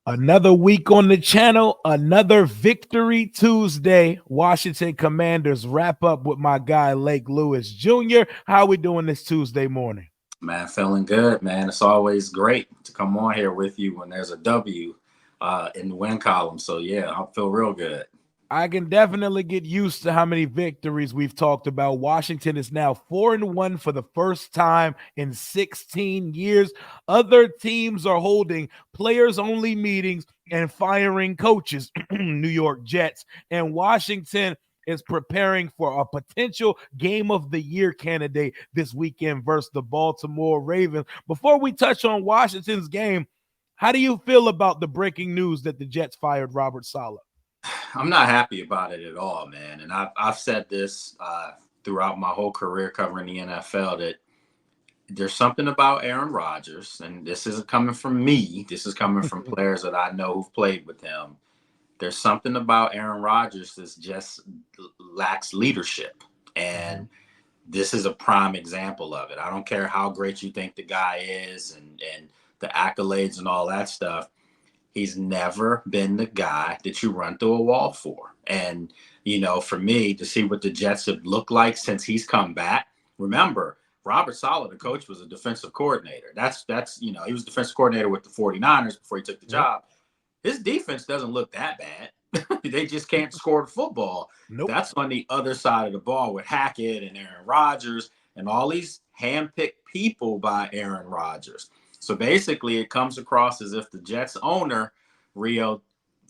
Another week on the channel, another Victory Tuesday. Washington Commanders wrap up with my guy, Lake Lewis Jr. How we doing this Tuesday morning? Man, feeling good, man. It's always great to come on here with you when there's a W in the win column. So, yeah, I feel real good. I can definitely get used to how many victories we've talked about. Washington is now 4-1 for the first time in 16 years. Other teams are holding players-only meetings and firing coaches. New York Jets and Washington is preparing for a potential game of the year candidate this weekend versus the Baltimore Ravens. Before we touch on Washington's game, how do you feel about the breaking news that the Jets fired Robert Saleh? I'm not happy about it at all, man. And I've said this throughout my whole career covering the NFL that there's something about Aaron Rodgers, and this isn't coming from me. This is coming from players that I know who've played with him. There's something about Aaron Rodgers that just lacks leadership. And this is a prime example of it. I don't care how great you think the guy is and the accolades and all that stuff. He's never been the guy that you run through a wall for. And, for me to see what the Jets have looked like since he's come back, remember, Robert Saleh, the coach, was a defensive coordinator. That's he was defensive coordinator with the 49ers before he took the job. His defense doesn't look that bad. They just can't score the football. Nope. That's on the other side of the ball with Hackett and Aaron Rodgers and all these handpicked people by Aaron Rodgers. So basically, it comes across as if the Jets owner, Rio,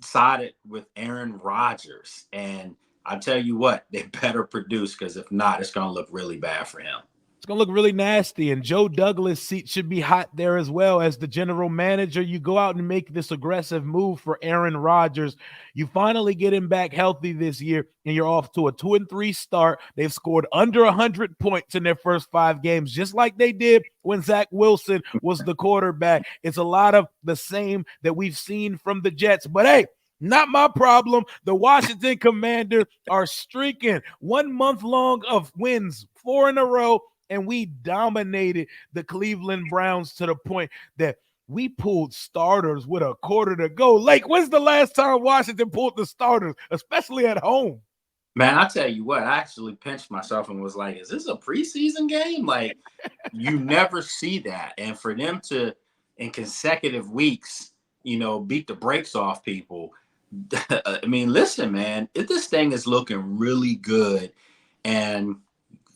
sided with Aaron Rodgers. And I tell you what, they better produce, because if not, it's going to look really bad for him. It's going to look really nasty. And Joe Douglas' seat should be hot there as well as the general manager. You go out and make this aggressive move for Aaron Rodgers. You finally get him back healthy this year, and you're off to a 2-3 start. They've scored under 100 points in their first 5 games, just like they did when Zach Wilson was the quarterback. It's a lot of the same that we've seen from the Jets. But hey, not my problem. The Washington Commanders are streaking 1 month long of wins, 4 in a row. And we dominated the Cleveland Browns to the point that we pulled starters with a quarter to go. Lake, when's the last time Washington pulled the starters, especially at home? Man, I tell you what, I actually pinched myself and was like, is this a preseason game? Like, you never see that. And for them to, in consecutive weeks, beat the brakes off people. I mean, listen, man, this thing is looking really good. And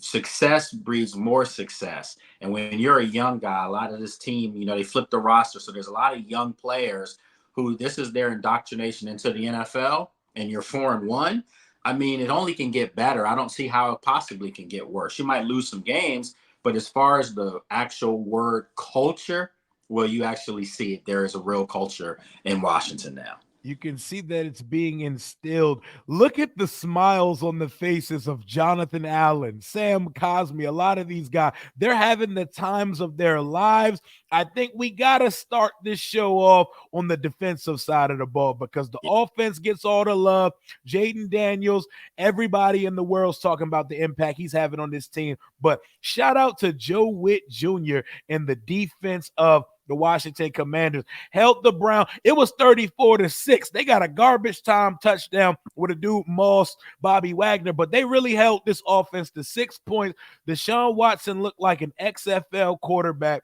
success breeds more success. And when you're a young guy, a lot of this team, they flip the roster. So there's a lot of young players who this is their indoctrination into the NFL, and you're 4-1. I mean, it only can get better. I don't see how it possibly can get worse. You might lose some games, but as far as the actual word culture, well, you actually see it. There is a real culture in Washington now. You can see that it's being instilled. Look at the smiles on the faces of Jonathan Allen, Sam Cosmi, a lot of these guys. They're having the times of their lives. I think we got to start this show off on the defensive side of the ball, because the offense gets all the love. Jayden Daniels, everybody in the world's talking about the impact he's having on this team. But shout out to Joe Witt Jr. and the defense of the Washington Commanders. Held the Brown. It was 34-6. They got a garbage time touchdown with a dude Moss, Bobby Wagner, but they really held this offense to 6 points. Deshaun Watson looked like an XFL quarterback.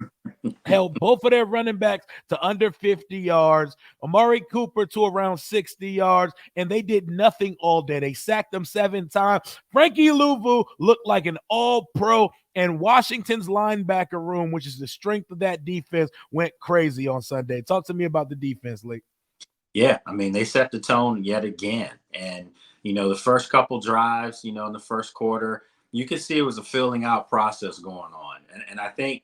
Held both of their running backs to under 50 yards, Amari Cooper to around 60 yards, and they did nothing all day. They sacked them 7 times. Frankie Louvu looked like an all-pro, and Washington's linebacker room, which is the strength of that defense, went crazy on Sunday. Talk to me about the defense, Lee. Yeah, I mean, they set the tone yet again. And, the first couple drives, in the first quarter, you could see it was a filling out process going on. And I think,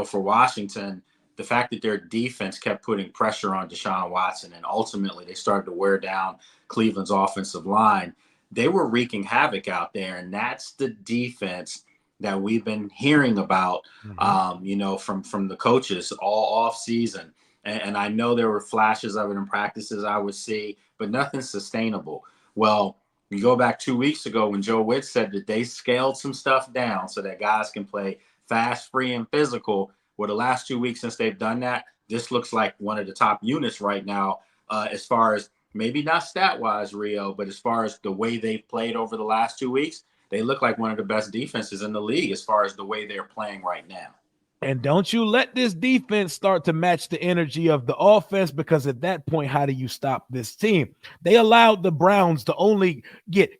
for Washington, the fact that their defense kept putting pressure on Deshaun Watson, and ultimately they started to wear down Cleveland's offensive line, they were wreaking havoc out there. And that's the defense that we've been hearing about, from the coaches all off season. And I know there were flashes of it in practices I would see, but nothing sustainable. Well, you go back 2 weeks ago when Joe Witt said that they scaled some stuff down so that guys can play fast, free, and physical. Well, the last 2 weeks since they've done that, this looks like one of the top units right now, as far as maybe not stat-wise, Rio, but as far as the way they've played over the last 2 weeks, they look like one of the best defenses in the league as far as the way they're playing right now. And don't you let this defense start to match the energy of the offense, because at that point, how do you stop this team? They allowed the Browns to only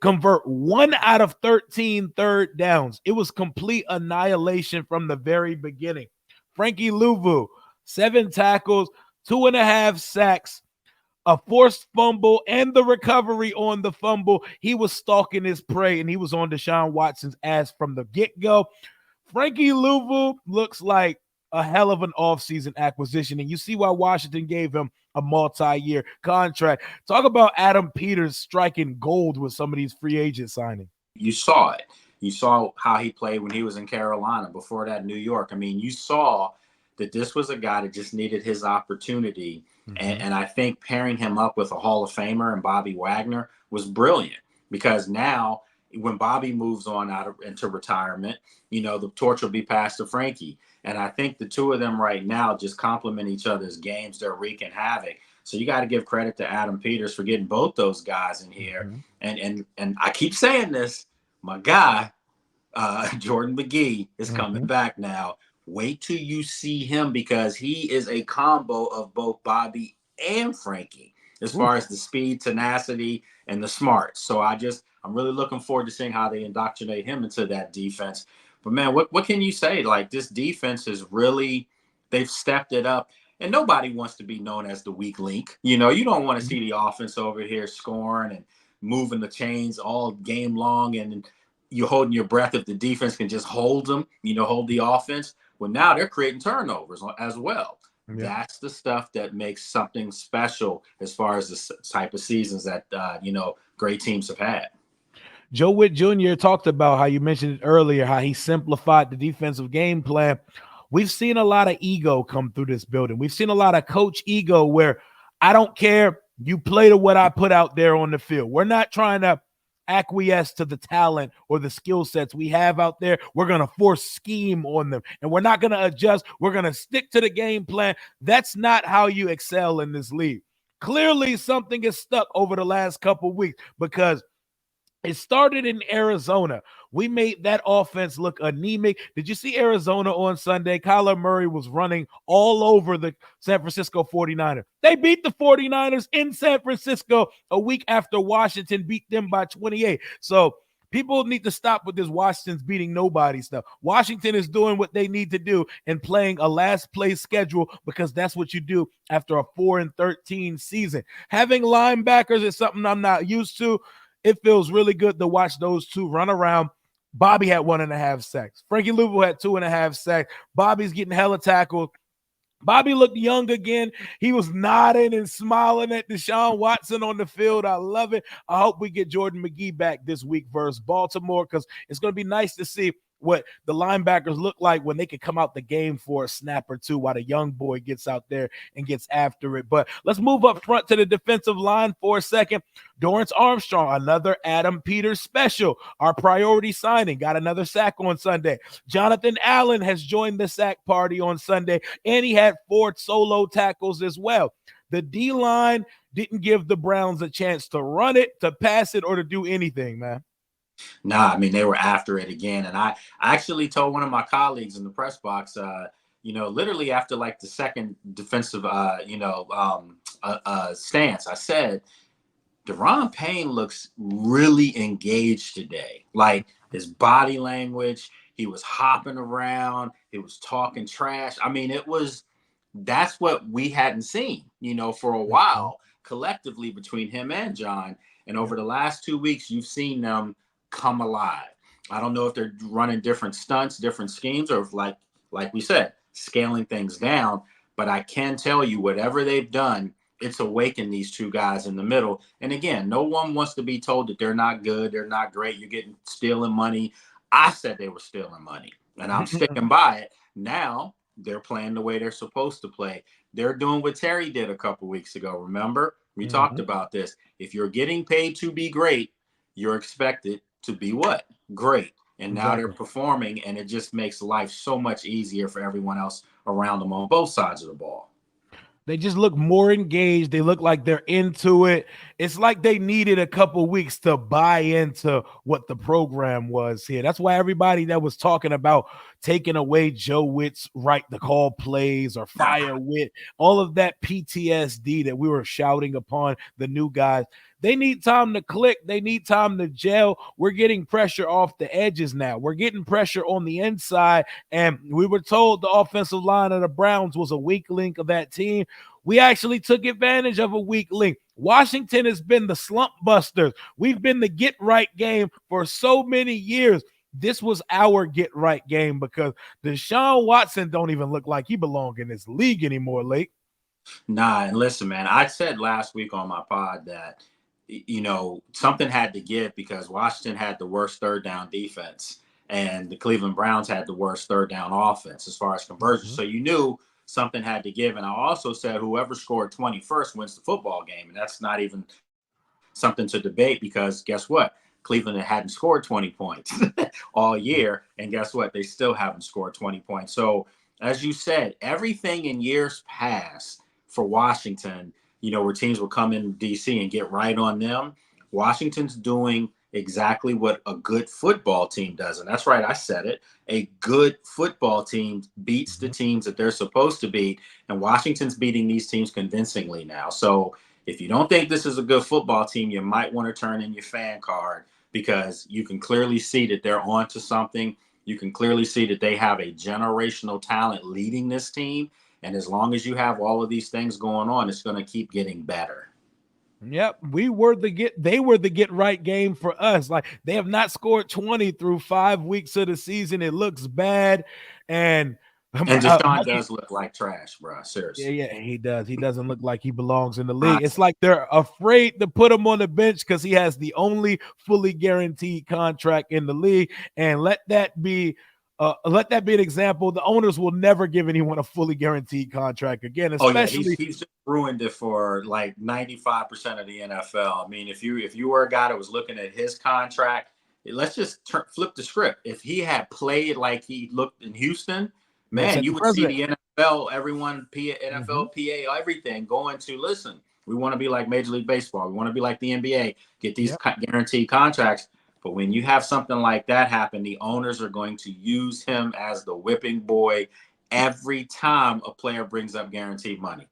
convert 1 out of 13 third downs. It was complete annihilation from the very beginning. Frankie Louvu, 7 tackles, 2.5 sacks, a forced fumble, and the recovery on the fumble. He was stalking his prey, and he was on Deshaun Watson's ass from the get-go. Frankie Louvu looks like a hell of an offseason acquisition, and you see why Washington gave him a multi-year contract. Talk about Adam Peters striking gold with some of these free agent signings. You saw it. You saw how he played when he was in Carolina, before that New York. I mean, you saw that this was a guy that just needed his opportunity. And I think pairing him up with a Hall of Famer and Bobby Wagner was brilliant, because now when Bobby moves on into retirement, the torch will be passed to Frankie. And I think the two of them right now just complement each other's games. They're wreaking havoc. So you got to give credit to Adam Peters for getting both those guys in here. And I keep saying this, my guy, Jordan McGee is coming back now. Wait till you see him, because he is a combo of both Bobby and Frankie as far as the speed, tenacity, and the smarts. So I'm really looking forward to seeing how they indoctrinate him into that defense. But man, what can you say? Like, this defense is really, they've stepped it up. And nobody wants to be known as the weak link. You don't want to see the offense over here scoring and moving the chains all game long, and you're holding your breath if the defense can just hold them, hold the offense. Well, now they're creating turnovers as well. Yeah. That's the stuff that makes something special as far as the type of seasons that, great teams have had. Joe Witt Jr. talked about how you mentioned it earlier, how he simplified the defensive game plan. We've seen a lot of ego come through this building. We've seen a lot of coach ego where I don't care. You play to what I put out there on the field. We're not trying to acquiesce to the talent or the skill sets we have out there. We're going to force scheme on them, and we're not going to adjust. We're going to stick to the game plan. That's not how you excel in this league. Clearly, something is stuck over the last couple of weeks, because it started in Arizona. We made that offense look anemic. Did you see Arizona on Sunday? Kyler Murray was running all over the San Francisco 49ers. They beat the 49ers in San Francisco a week after Washington beat them by 28. So people need to stop with this Washington's beating nobody stuff. Washington is doing what they need to do and playing a last place schedule, because that's what you do after a 4-13 season. Having linebackers is something I'm not used to. It feels really good to watch those two run around. Bobby had 1.5 sacks. Frankie Louvu had 2.5 sacks. Bobby's getting hella tackled. Bobby looked young again. He was nodding and smiling at Deshaun Watson on the field. I love it. I hope we get Jordan McGee back this week versus Baltimore, because it's going to be nice to see what the linebackers look like when they can come out the game for a snap or two while the young boy gets out there and gets after it. But let's move up front to the defensive line for a second. Dorrance Armstrong, another Adam Peters special. Our priority signing, got another sack on Sunday. Jonathan Allen has joined the sack party on Sunday, and he had 4 solo tackles as well. The D-line didn't give the Browns a chance to run it, to pass it, or to do anything, man. Nah, I mean, they were after it again. And I actually told one of my colleagues in the press box, literally after like the second defensive, stance, I said, Deron Payne looks really engaged today. Like, his body language, he was hopping around, he was talking trash. I mean, that's what we hadn't seen, for a while collectively between him and John. And over the last 2 weeks, you've seen them come alive. I don't know if they're running different stunts, different schemes, or if, like we said, scaling things down. But I can tell you, whatever they've done, it's awakened these two guys in the middle. And again, no one wants to be told that they're not good, they're not great, you're getting stealing money. I said they were stealing money, and I'm sticking by it. Now they're playing the way they're supposed to play. They're doing what Terry did a couple weeks ago. Remember? We talked about this. If you're getting paid to be great, you're expected to be what? Great. And now they're performing, and it just makes life so much easier for everyone else around them on both sides of the ball. They just look more engaged. They look like they're into it. It's like they needed a couple weeks to buy into what the program was here. That's why everybody that was talking about taking away Joe Witt's right to call plays or fire Witt, all of that PTSD that we were shouting upon the new guys, they need time to click. They need time to gel. We're getting pressure off the edges now. We're getting pressure on the inside. And we were told the offensive line of the Browns was a weak link of that team. We actually took advantage of a weak link. Washington has been the slump busters. We've been the get right game for so many years. This was our get right game because Deshaun Watson don't even look like he belongs in this league anymore, Lake. Nah, and listen, man, I said last week on my pod that, something had to give because Washington had the worst third down defense and the Cleveland Browns had the worst third down offense as far as conversion. So you knew something had to give. And I also said whoever scored 21st wins the football game. And that's not even something to debate because guess what? Cleveland hadn't scored 20 points all year. And guess what? They still haven't scored 20 points. So as you said, everything in years past for Washington, where teams will come in DC and get right on them, Washington's doing exactly what a good football team does. And that's right, I said it. A good football team beats the teams that they're supposed to beat. And Washington's beating these teams convincingly now. So if you don't think this is a good football team, you might want to turn in your fan card because you can clearly see that they're onto something. You can clearly see that they have a generational talent leading this team. And as long as you have all of these things going on, it's going to keep getting better. Yep, they were the get right game for us. Like they have not scored 20 through 5 weeks of the season. It looks bad. And Deshaun does look like trash, bro. Seriously. Yeah, he does. He doesn't look like he belongs in the league. It's like they're afraid to put him on the bench because he has the only fully guaranteed contract in the league. And let that be an example. The owners will never give anyone a fully guaranteed contract again. Especially, he's just ruined it for like 95% of the NFL. I mean, if you were a guy that was looking at his contract, let's just flip the script. If he had played like he looked in Houston, man, you would see the NFL, everyone, NFL, PA, everything going to listen. We want to be like Major League Baseball. We want to be like the NBA, get these guaranteed contracts. But when you have something like that happen, the owners are going to use him as the whipping boy every time a player brings up guaranteed money.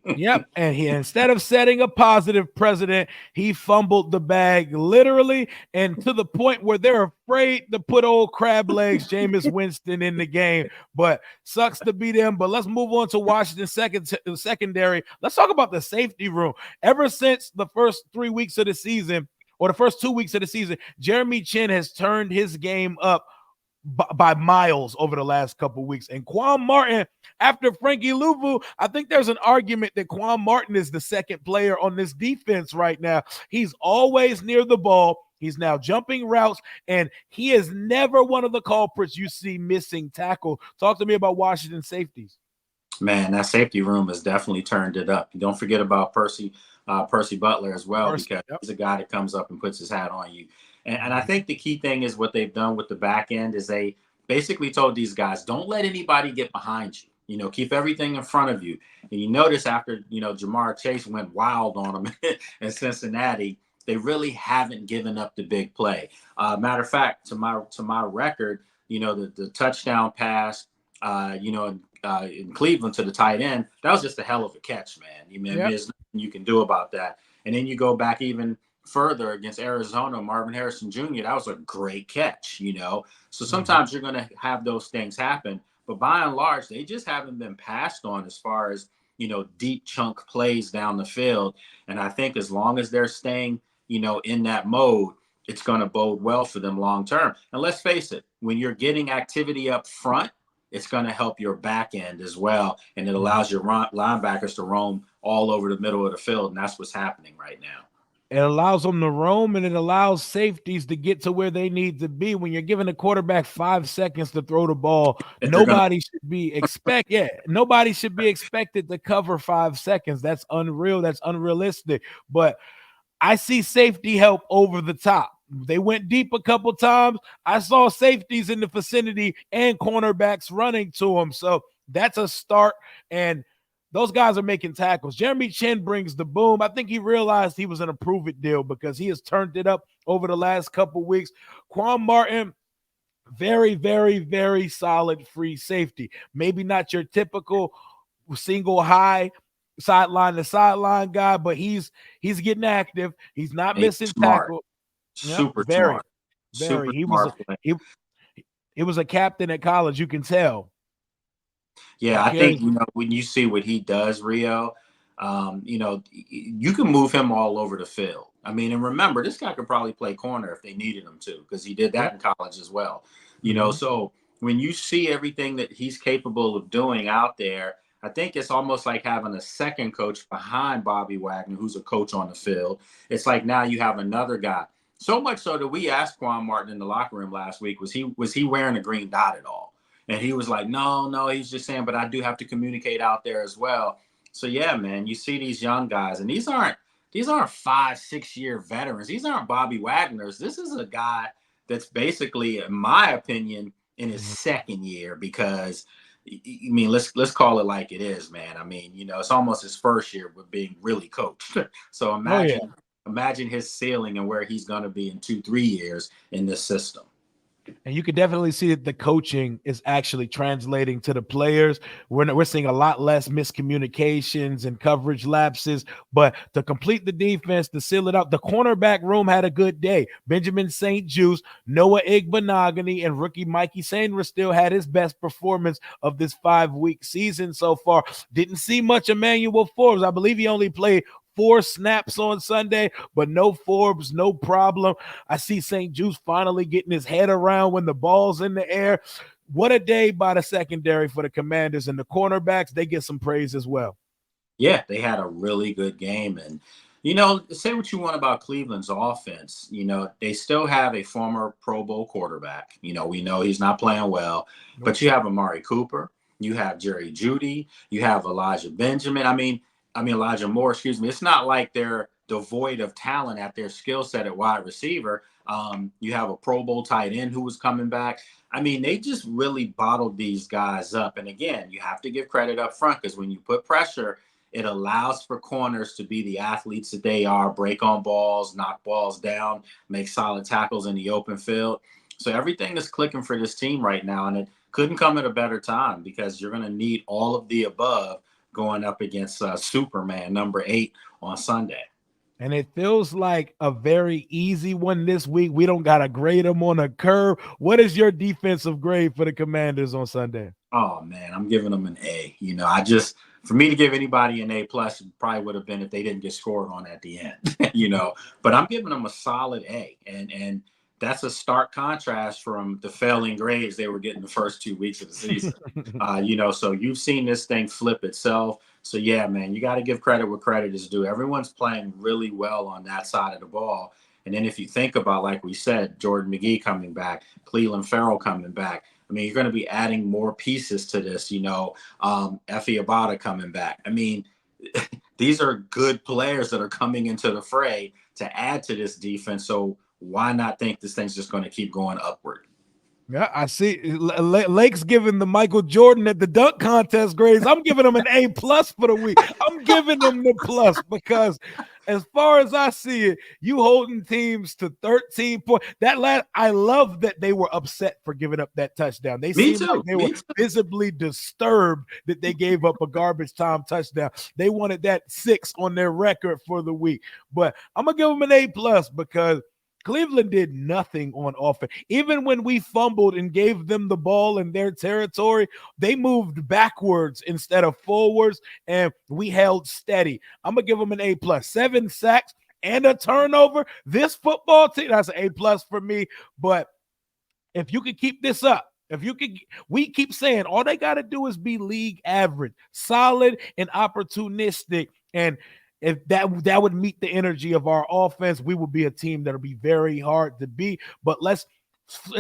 Yep. And instead of setting a positive precedent, he fumbled the bag literally and to the point where they're afraid to put old crab legs Jameis Winston in the game. But sucks to be them. But let's move on to Washington secondary. Let's talk about the safety room. Ever since the first 3 weeks of the season, or the first 2 weeks of the season, Jeremy Chin has turned his game up by miles over the last couple of weeks. And Quan Martin, after Frankie Louvu, I think there's an argument that Quan Martin is the second player on this defense right now. He's always near the ball. He's now jumping routes, and he is never one of the culprits you see missing tackle. Talk to me about Washington safeties. Man, that safety room has definitely turned it up. Don't forget about Percy Butler as well, because he's a guy that comes up and puts his hat on you. And I think the key thing is what they've done with the back end is they basically told these guys, don't let anybody get behind you. Keep everything in front of you. And you notice after, Jamar Chase went wild on them in Cincinnati, they really haven't given up the big play. Matter of fact, to my record, the touchdown pass, in Cleveland to the tight end, that was just a hell of a catch, man. There's nothing you can do about that. And then you go back even further against Arizona, Marvin Harrison Jr., that was a great catch, So sometimes you're going to have those things happen. But by and large, they just haven't been passed on as far as, deep chunk plays down the field. And I think as long as they're staying, in that mode, it's going to bode well for them long term. And let's face it, when you're getting activity up front, it's going to help your back end as well. And it allows your linebackers to roam all over the middle of the field. And that's what's happening right now. It allows them to roam, and it allows safeties to get to where they need to be. When you're giving a quarterback 5 seconds to throw the ball, nobody should be expected to cover 5 seconds. That's unreal. That's unrealistic. But I see safety help over the top. They went deep a couple times. I saw safeties in the vicinity and cornerbacks running to them. So That's a start. And those guys are making tackles. Jeremy Chin brings the boom. I think he realized he was an approve it deal because he has turned it up over the last couple weeks. Quan Martin, very, very, very solid free safety. Maybe not your typical single high sideline to sideline guy, but he's getting active. He's not He's missing smart, tackle. Yep, super very, smart, very. super smart player. He he was a captain at college. You can tell. He Yeah, I think carries. when you see what he does, Rio, you can move him all over the field. I mean, and remember, this guy could probably play corner if they needed him to, because he did that Yep. in college as well. Mm-hmm. So when you see everything that he's capable of doing out there, I think it's almost like having a second coach behind Bobby Wagner, who's a coach on the field. It's like now you have another guy. So much so that we asked Quan Martin in the locker room last week, was he wearing a green dot at all? And he was like, no, he's just saying, but I do have to communicate out there as well. So yeah, man, you see these young guys, and these aren't 5, 6 year veterans. These aren't Bobby Wagner's. This is a guy that's basically, in my opinion, in his Mm-hmm. second year, because I mean, let's call it like it is, man. I mean, it's almost his first year with being really coached. So Oh yeah. imagine his ceiling and where he's going to be in 2, 3 years in this system. And you can definitely see that the coaching is actually translating to the players. We're seeing a lot less miscommunications and coverage lapses. But to complete the defense, to seal it up, the cornerback room had a good day. Benjamin St. Juste, Noah Igbenogany, and rookie Mikey Sainristil still had his best performance of this 5-week season so far. Didn't see much Emmanuel Forbes. I believe he only played 4 snaps on Sunday, but no Forbes, no problem. I see St. Juste finally getting his head around when the ball's in the air. What a day by the secondary for the Commanders, and the cornerbacks, they get some praise as well. Yeah, they had a really good game. And, say what you want about Cleveland's offense. They still have a former Pro Bowl quarterback. We know he's not playing well, Nope. but you have Amari Cooper, you have Jerry Jeudy, you have Elijah Benjamin. I mean Elijah Moore, excuse me. It's not like they're devoid of talent at their skill set at wide receiver. You have a Pro Bowl tight end who was coming back. I mean, they just really bottled these guys up. And again, you have to give credit up front, because when you put pressure, it allows for corners to be the athletes that they are, break on balls, knock balls down, make solid tackles in the open field. So everything is clicking for this team right now, and it couldn't come at a better time, because you're going to need all of the above going up against Superman number 8 on Sunday. And it feels like a very easy one this week. We don't got to grade them on a curve. What is your defensive grade for the Commanders on Sunday? Oh man, I'm giving them an A. For me to give anybody an A+, probably would have been if they didn't get scored on at the end. But I'm giving them a solid A, and that's a stark contrast from the failing grades they were getting the first 2 weeks of the season. So you've seen this thing flip itself. So yeah, man, you got to give credit where credit is due. Everyone's playing really well on that side of the ball. And then if you think about, like we said, Jordan McGee coming back, Cleveland Farrell coming back, I mean, you're going to be adding more pieces to this, Effie Abada coming back. I mean, these are good players that are coming into the fray to add to this defense. So why not think this thing's just going to keep going upward? Yeah, I see. Lake's giving the Michael Jordan at the dunk contest grades. I'm giving him an A+ for the week. I'm giving them the plus because, as far as I see it, you holding teams to 13 points. I love that they were upset for giving up that touchdown. They Me seemed like too. they were Me too. visibly disturbed that they gave up a garbage time touchdown. They wanted that 6 on their record for the week. But I'm gonna give them an A+ because Cleveland did nothing on offense. Even when we fumbled and gave them the ball in their territory, they moved backwards instead of forwards, and we held steady. I'm going to give them an A+. 7 sacks and a turnover. This football team, that's an A+ for me. But if you could keep this up, we keep saying all they got to do is be league average, solid and opportunistic. And if that would meet the energy of our offense, we will be a team that'll be very hard to beat. But let's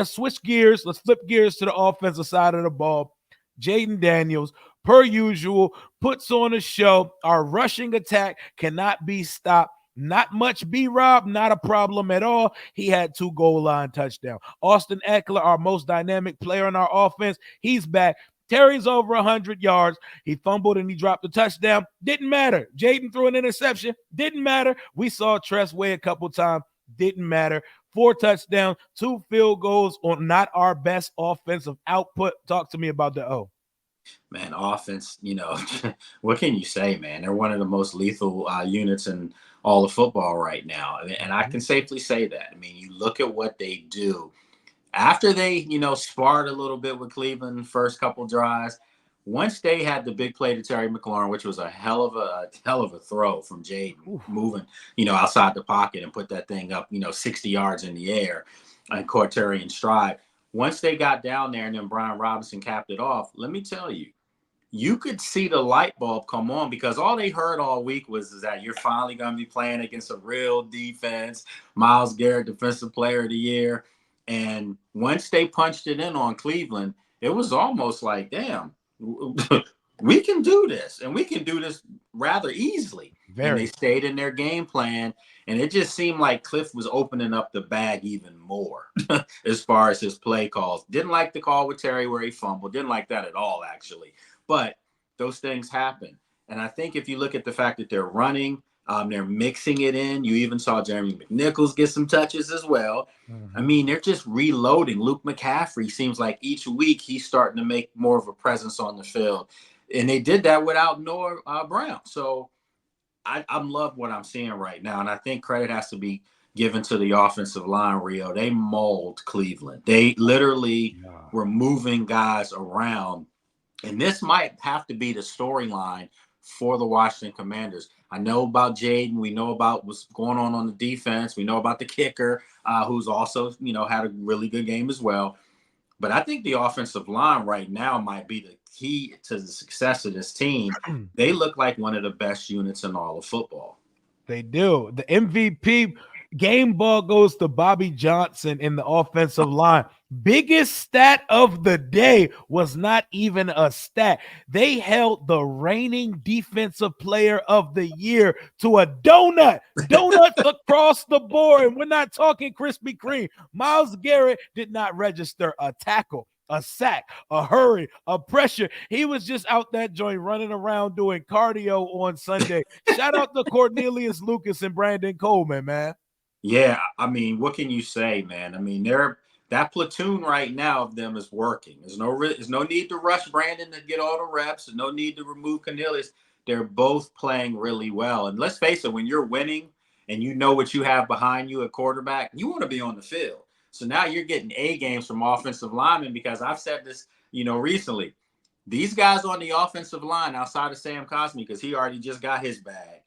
switch gears. Let's flip gears to the offensive side of the ball. Jayden Daniels, per usual, puts on a show. Our rushing attack cannot be stopped. Not much B-Rob, not a problem at all. He had 2 goal line touchdowns. Austin Eckler, our most dynamic player in our offense, he's back. Terry's over 100 yards. He fumbled and he dropped a touchdown. Didn't matter. Jayden threw an interception. Didn't matter. We saw Tress Way a couple times. Didn't matter. 4 touchdowns, 2 field goals on not our best offensive output. Talk to me about the O. Man, offense, what can you say, man? They're one of the most lethal units in all of football right now. And I can safely say that. I mean, you look at what they do after they, sparred a little bit with Cleveland first couple drives. Once they had the big play to Terry McLaurin, which was a hell of a throw from Jaden, moving, outside the pocket and put that thing up, 60 yards in the air and caught Terry in stride. Once they got down there and then Brian Robinson capped it off, let me tell you, you could see the light bulb come on, because all they heard all week was that you're finally going to be playing against a real defense. Myles Garrett, Defensive Player of the Year. And once they punched it in on Cleveland, it was almost like, damn, we can do this, and we can do this rather easily. And they stayed in their game plan, and it just seemed like Cliff was opening up the bag even more as far as his play calls. Didn't like the call with Terry where he fumbled. Didn't like that at all, actually. But those things happen. And I think if you look at the fact that they're running, they're mixing it in. You even saw Jeremy McNichols get some touches as well. I mean, they're just reloading. Luke McCaffrey seems like each week he's starting to make more of a presence on the field. And they did that without Noah Brown. So I love what I'm seeing right now. And I think credit has to be given to the offensive line, Rio. They mauled Cleveland. They literally were moving guys around. And this might have to be the storyline for the Washington Commanders. I know about Jaden. We know about what's going on the defense. We know about the kicker, who's also, had a really good game as well. But I think the offensive line right now might be the key to the success of this team. They look like one of the best units in all of football. They do. The MVP game ball goes to Bobby Johnson in the offensive line. Biggest stat of the day was not even a stat. They held the reigning defensive player of the year to a donut. Donuts across the board. And we're not talking Krispy Kreme. Myles Garrett did not register a tackle, a sack, a hurry, a pressure. He was just out that joint running around doing cardio on Sunday. Shout out to Cornelius Lucas and Brandon Coleman, man. Yeah, I mean, what can you say, man? I mean, that platoon right now of them is working. There's no need to rush Brandon to get all the reps. There's no need to remove Cornelius. They're both playing really well. And let's face it, when you're winning and you know what you have behind you at quarterback, you want to be on the field. So now you're getting A games from offensive linemen, because I've said this, recently. These guys on the offensive line outside of Sam Cosmi, because he already just got his bag,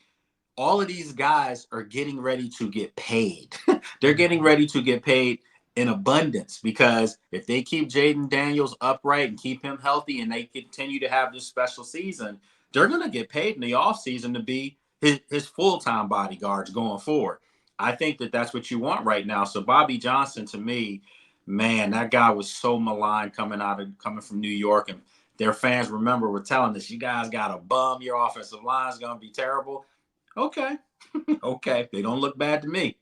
all of these guys are getting ready to get paid. They're getting ready to get paid in abundance, because if they keep Jayden Daniels upright and keep him healthy and they continue to have this special season, they're going to get paid in the offseason to be his full-time bodyguards going forward. I think that that's what you want right now. So Bobby Johnson, to me, man, that guy was so maligned coming from New York, and their fans, remember, were telling us, you guys got a bum, your offensive line is going to be terrible. Okay. Okay. They don't look bad to me.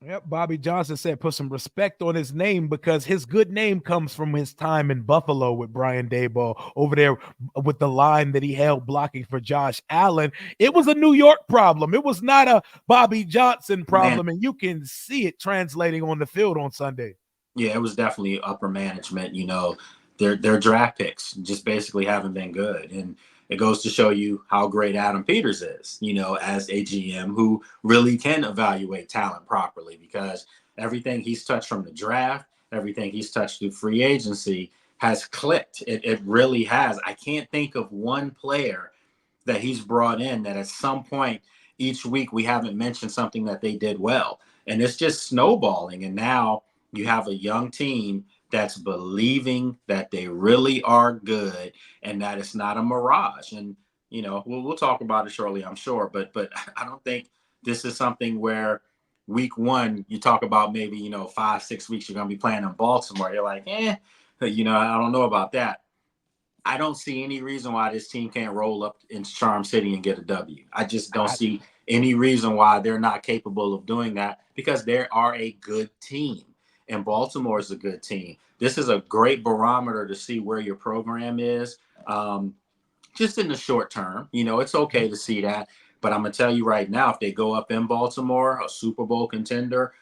Yep, Bobby Johnson said put some respect on his name, because his good name comes from his time in Buffalo with Brian Daboll over there with the line that he held blocking for Josh Allen. It was a New York problem. It was not a Bobby Johnson problem, and you can see it translating on the field on Sunday. Yeah, it was definitely upper management. Their draft picks just basically haven't been good. And it goes to show you how great Adam Peters is, as a GM who really can evaluate talent properly, because everything he's touched from the draft, everything he's touched through free agency has clicked. It really has. I can't think of one player that he's brought in that at some point each week we haven't mentioned something that they did well. And it's just snowballing. And now you have a young team that's believing that they really are good and that it's not a mirage. And, we'll talk about it shortly, I'm sure. But I don't think this is something where week one, you talk about maybe, 5-6 weeks, you're going to be playing in Baltimore. You're like, I don't know about that. I don't see any reason why this team can't roll up into Charm City and get a W. I just don't see any reason why they're not capable of doing that, because they are a good team. and Baltimore is a good team. This is a great barometer to see where your program is. Just in the short term, it's okay to see that. But I'm going to tell you right now, if they go up in Baltimore, a Super Bowl contender,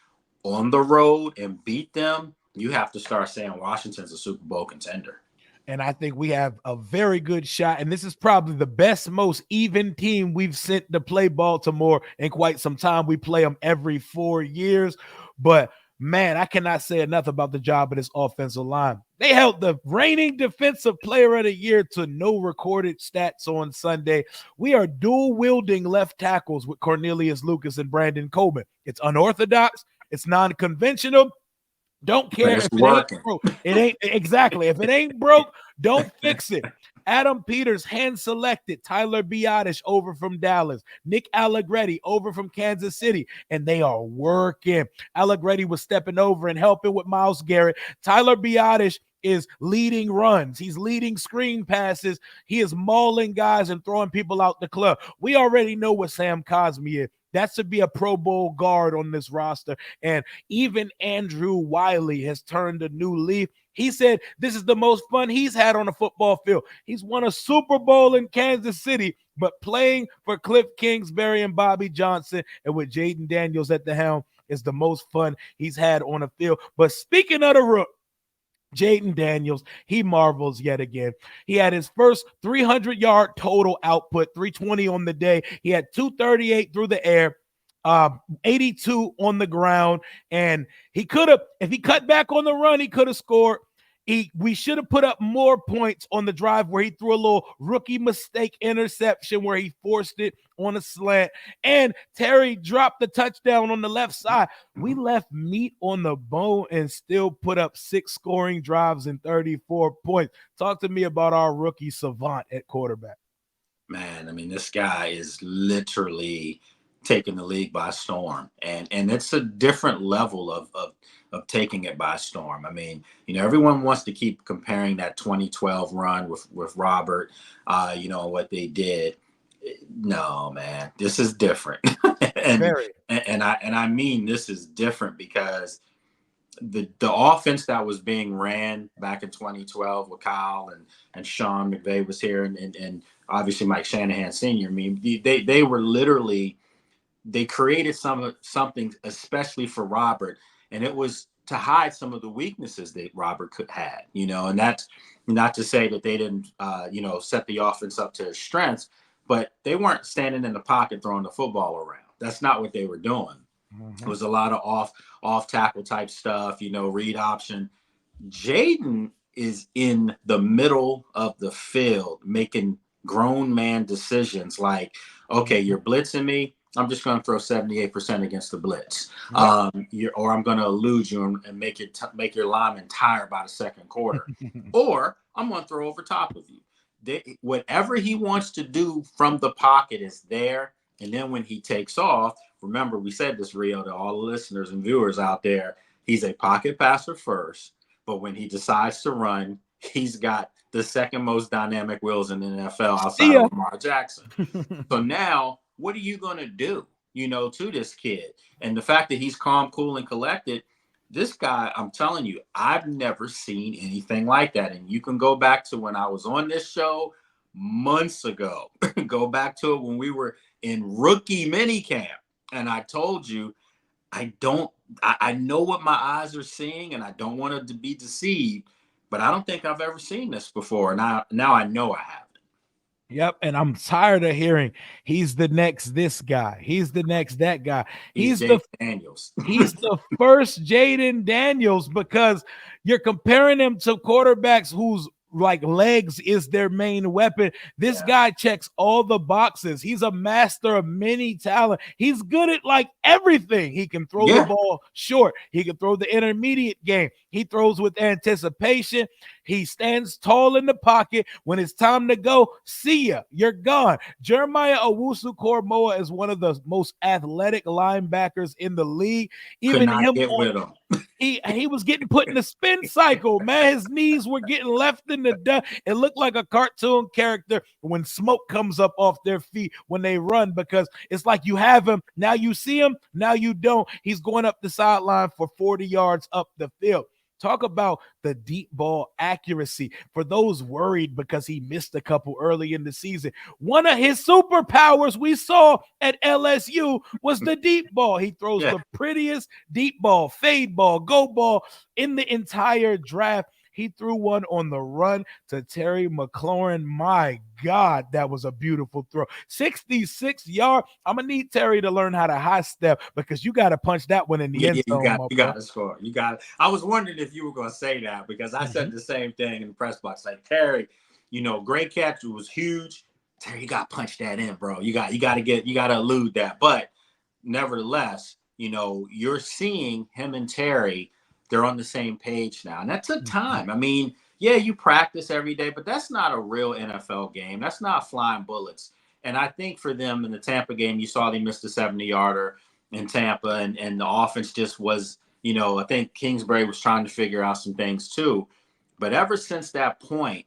on the road and beat them, you have to start saying Washington's a Super Bowl contender. And I think we have a very good shot. And this is probably the best, most even team we've sent to play Baltimore in quite some time. We play them every 4 years. But man, I cannot say enough about the job of this offensive line. They held the reigning defensive player of the year to no recorded stats on Sunday. We are dual wielding left tackles with Cornelius Lucas and Brandon Coleman. It's unorthodox. It's non-conventional. Don't care if it ain't broke. It ain't exactly. If it ain't broke, don't fix it. Adam Peters hand selected Tyler Biotish over from Dallas, Nick Allegretti over from Kansas City, and they are working. Allegretti was stepping over and helping with Myles Garrett. Tyler Biotish is leading runs. He's leading screen passes. He is mauling guys and throwing people out the club. We already know what Sam Cosmi is. That should be a Pro Bowl guard on this roster. And even Andrew Wiley has turned a new leaf. He said this is the most fun he's had on a football field. He's won a Super Bowl in Kansas City, but playing for Cliff Kingsbury and Bobby Johnson and with Jayden Daniels at the helm is the most fun he's had on a field. But speaking of the rook, Jayden Daniels, he marvels yet again. He had his first 300-yard total output, 320 on the day. He had 238 through the air, 82 on the ground, and he could have, if he cut back on the run, he could have scored. We should have put up more points on the drive where he threw a little rookie mistake interception where he forced it on a slant. And Terry dropped the touchdown on the left side. We left meat on the bone and still put up 6 scoring drives and 34 points. Talk to me about our rookie savant at quarterback. Man, I mean, this guy is literally taking the league by storm, and it's a different level of taking it by storm. I mean, everyone wants to keep comparing that 2012 run with Robert, what they did. No, man, this is different. and I mean this is different because the offense that was being ran back in 2012 with Kyle and Sean McVay was here and obviously Mike Shanahan Sr. I mean, they were literally, they created something especially for Robert, and it was to hide some of the weaknesses that Robert had, and that's not to say that they didn't, set the offense up to his strengths, but they weren't standing in the pocket throwing the football around. That's not what they were doing. Mm-hmm. It was a lot of off tackle type stuff, read option. Jaden is in the middle of the field making grown man decisions like, okay, you're blitzing me, I'm just going to throw 78% against the blitz, or I'm going to elude you and make your lineman tired by the second quarter, or I'm going to throw over top of you. Whatever he wants to do from the pocket is there, and then when he takes off, remember we said this, Rio, to all the listeners and viewers out there, he's a pocket passer first, but when he decides to run, he's got the second most dynamic wheels in the NFL outside of Lamar Jackson. So now, what are you going to do, to this kid? And the fact that he's calm, cool, and collected, this guy, I'm telling you, I've never seen anything like that. And you can go back to when I was on this show months ago. Go back to it when we were in rookie minicamp. And I told you, I know what my eyes are seeing, and I don't want to be deceived, but I don't think I've ever seen this before. Now I know I have. Yep, and I'm tired of hearing he's the next this guy. He's the next that guy. He's Jayden Daniels. He's the first Jayden Daniels because you're comparing him to quarterbacks whose like legs is their main weapon. This guy checks all the boxes. He's a master of many talent. He's good at like everything. He can throw the ball short. He can throw the intermediate game. He throws with anticipation. He stands tall in the pocket. When it's time to go, see ya. You're gone. Jeremiah Owusu-Koramoah is one of the most athletic linebackers in the league. Could Even not him get on with him. he was getting put in the spin cycle, man. His knees were getting left in the dust. It looked like a cartoon character when smoke comes up off their feet when they run, because it's like you have him, now you see him, now you don't. He's going up the sideline for 40 yards up the field. Talk about the deep ball accuracy for those worried because he missed a couple early in the season. One of his superpowers we saw at LSU was the deep ball. He throws the prettiest deep ball, fade ball, go ball in the entire draft. He threw one on the run to Terry McLaurin. My God, that was a beautiful throw. 66 yard. I'm going to need Terry to learn how to high step, because you got to punch that one in the end zone. You got to score. You got it. I was wondering if you were going to say that, because I said the same thing in the press box. Like, Terry, great catch. It was huge. Terry, you got to punch that in, bro. You got to elude that. But nevertheless, you're seeing him and Terry, they're on the same page now. And that took time. I mean, yeah, you practice every day, but that's not a real NFL game. That's not flying bullets. And I think for them in the Tampa game, you saw they missed a 70-yarder in Tampa, and the offense just was, I think Kingsbury was trying to figure out some things too. But ever since that point,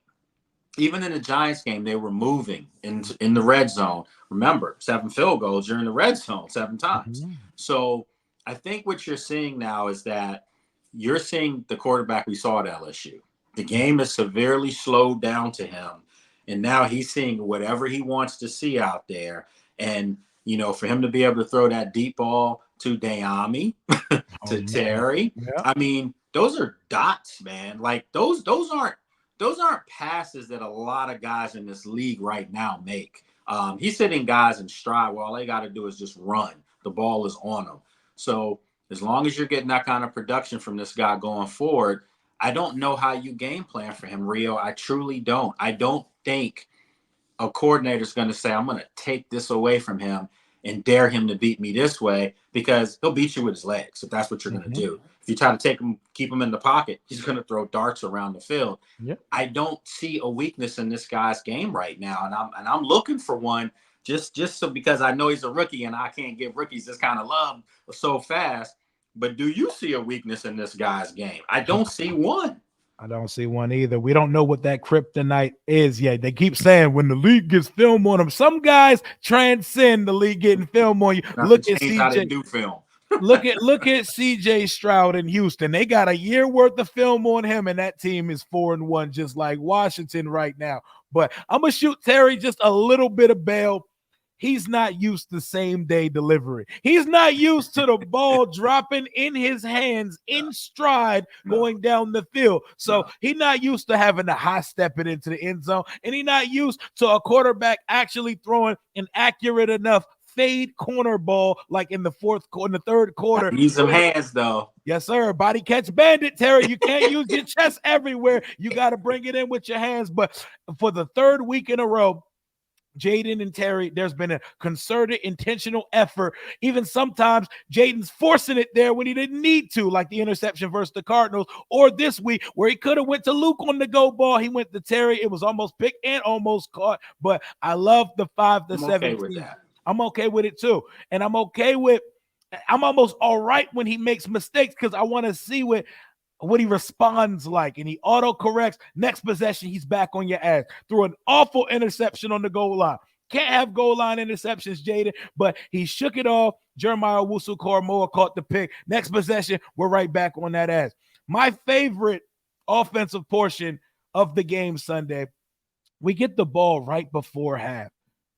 even in the Giants game, they were moving in the red zone. Remember, 7 field goals during the red zone 7 times. So I think what you're seeing now is that you're seeing the quarterback we saw at LSU. The game is severely slowed down to him, and now he's seeing whatever he wants to see out there. And, for him to be able to throw that deep ball to Dayami, to Terry, I mean, those are dots, man. Like, those aren't passes that a lot of guys in this league right now make. He's hitting guys in stride where all they got to do is just run. The ball is on them. So as long as you're getting that kind of production from this guy going forward, I don't know how you game plan for him, Rio. I truly don't. I don't think a coordinator is going to say, I'm going to take this away from him and dare him to beat me this way, because he'll beat you with his legs if that's what you're going to do. If you try to keep him in the pocket, he's going to throw darts around the field. I don't see a weakness in this guy's game right now, and I'm looking for one just so, because I know he's a rookie and I can't give rookies this kind of love so fast. But do you see a weakness in this guy's game? I don't see one. I don't see one either. We don't know what that kryptonite is yet. They keep saying when the league gets film on them, some guys transcend the league getting film on you. Look at CJ. Do film. look at CJ Stroud in Houston. They got a year worth of film on him, and that team is 4-1, just like Washington right now. But I'm gonna shoot Terry just a little bit of bail. He's not used to same-day delivery. He's not used to the ball dropping in his hands in stride going down the field. So he's not used to having to high step it into the end zone, and he's not used to a quarterback actually throwing an accurate enough fade corner ball like in the third quarter. Need some hands, though. Yes, sir. Body catch bandit, Terry. You can't use your chest everywhere. You got to bring it in with your hands. But for the third week in a row, Jaden and Terry, there's been a concerted, intentional effort. Even sometimes Jaden's forcing it there when he didn't need to, like the interception versus the Cardinals, or this week where he could have went to Luke on the go ball. He went to Terry. It was almost picked and almost caught. But I love the 5-17. Okay with that. I'm okay with it too. And I'm almost all right when he makes mistakes, because I want to see what he responds like, and he auto-corrects. Next possession, he's back on your ass. Threw an awful interception on the goal line. Can't have goal line interceptions, Jaden, but he shook it off. Jeremiah Owusu-Koramoah caught the pick. Next possession, we're right back on that ass. My favorite offensive portion of the game Sunday, we get the ball right before half,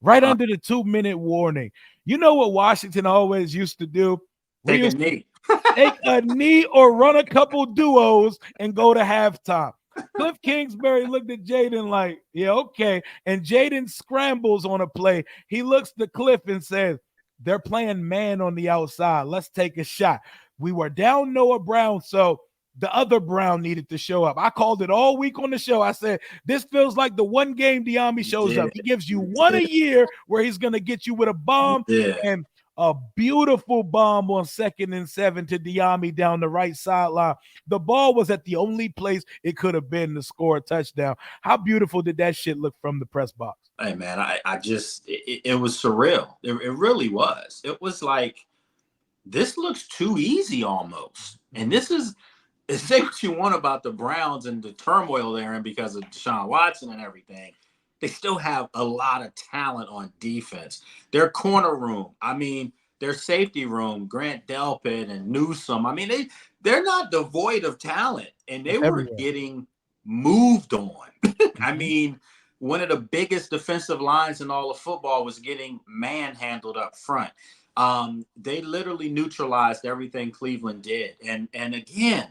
right under the 2-minute warning. You know what Washington always used to do? Take a knee. Take a knee or run a couple duos and go to halftime. Cliff Kingsbury looked at Jaden like, yeah, okay. And Jaden scrambles on a play. He looks to Cliff and says, they're playing man on the outside. Let's take a shot. We were down Noah Brown, so the other Brown needed to show up. I called it all week on the show. I said, this feels like the one game Dayami shows up. He gives you one a year where he's going to get you with a bomb. And A beautiful bomb on 2nd and 7 to Diami down the right sideline. The ball was at the only place it could have been to score a touchdown. How beautiful did that shit look from the press box? Hey man, I just it was surreal. It really was. It was like, this looks too easy almost. And this is, say what you want about the Browns and the turmoil they're in because of Deshaun Watson and everything. They still have a lot of talent on defense. Their corner room, I mean, their safety room, Grant Delpit and Newsome. I mean, they're not devoid of talent, and they It's were everywhere. getting moved on. I Mhm. mean, one of the biggest defensive lines in all of football was getting manhandled up front. They literally neutralized everything Cleveland did, and again,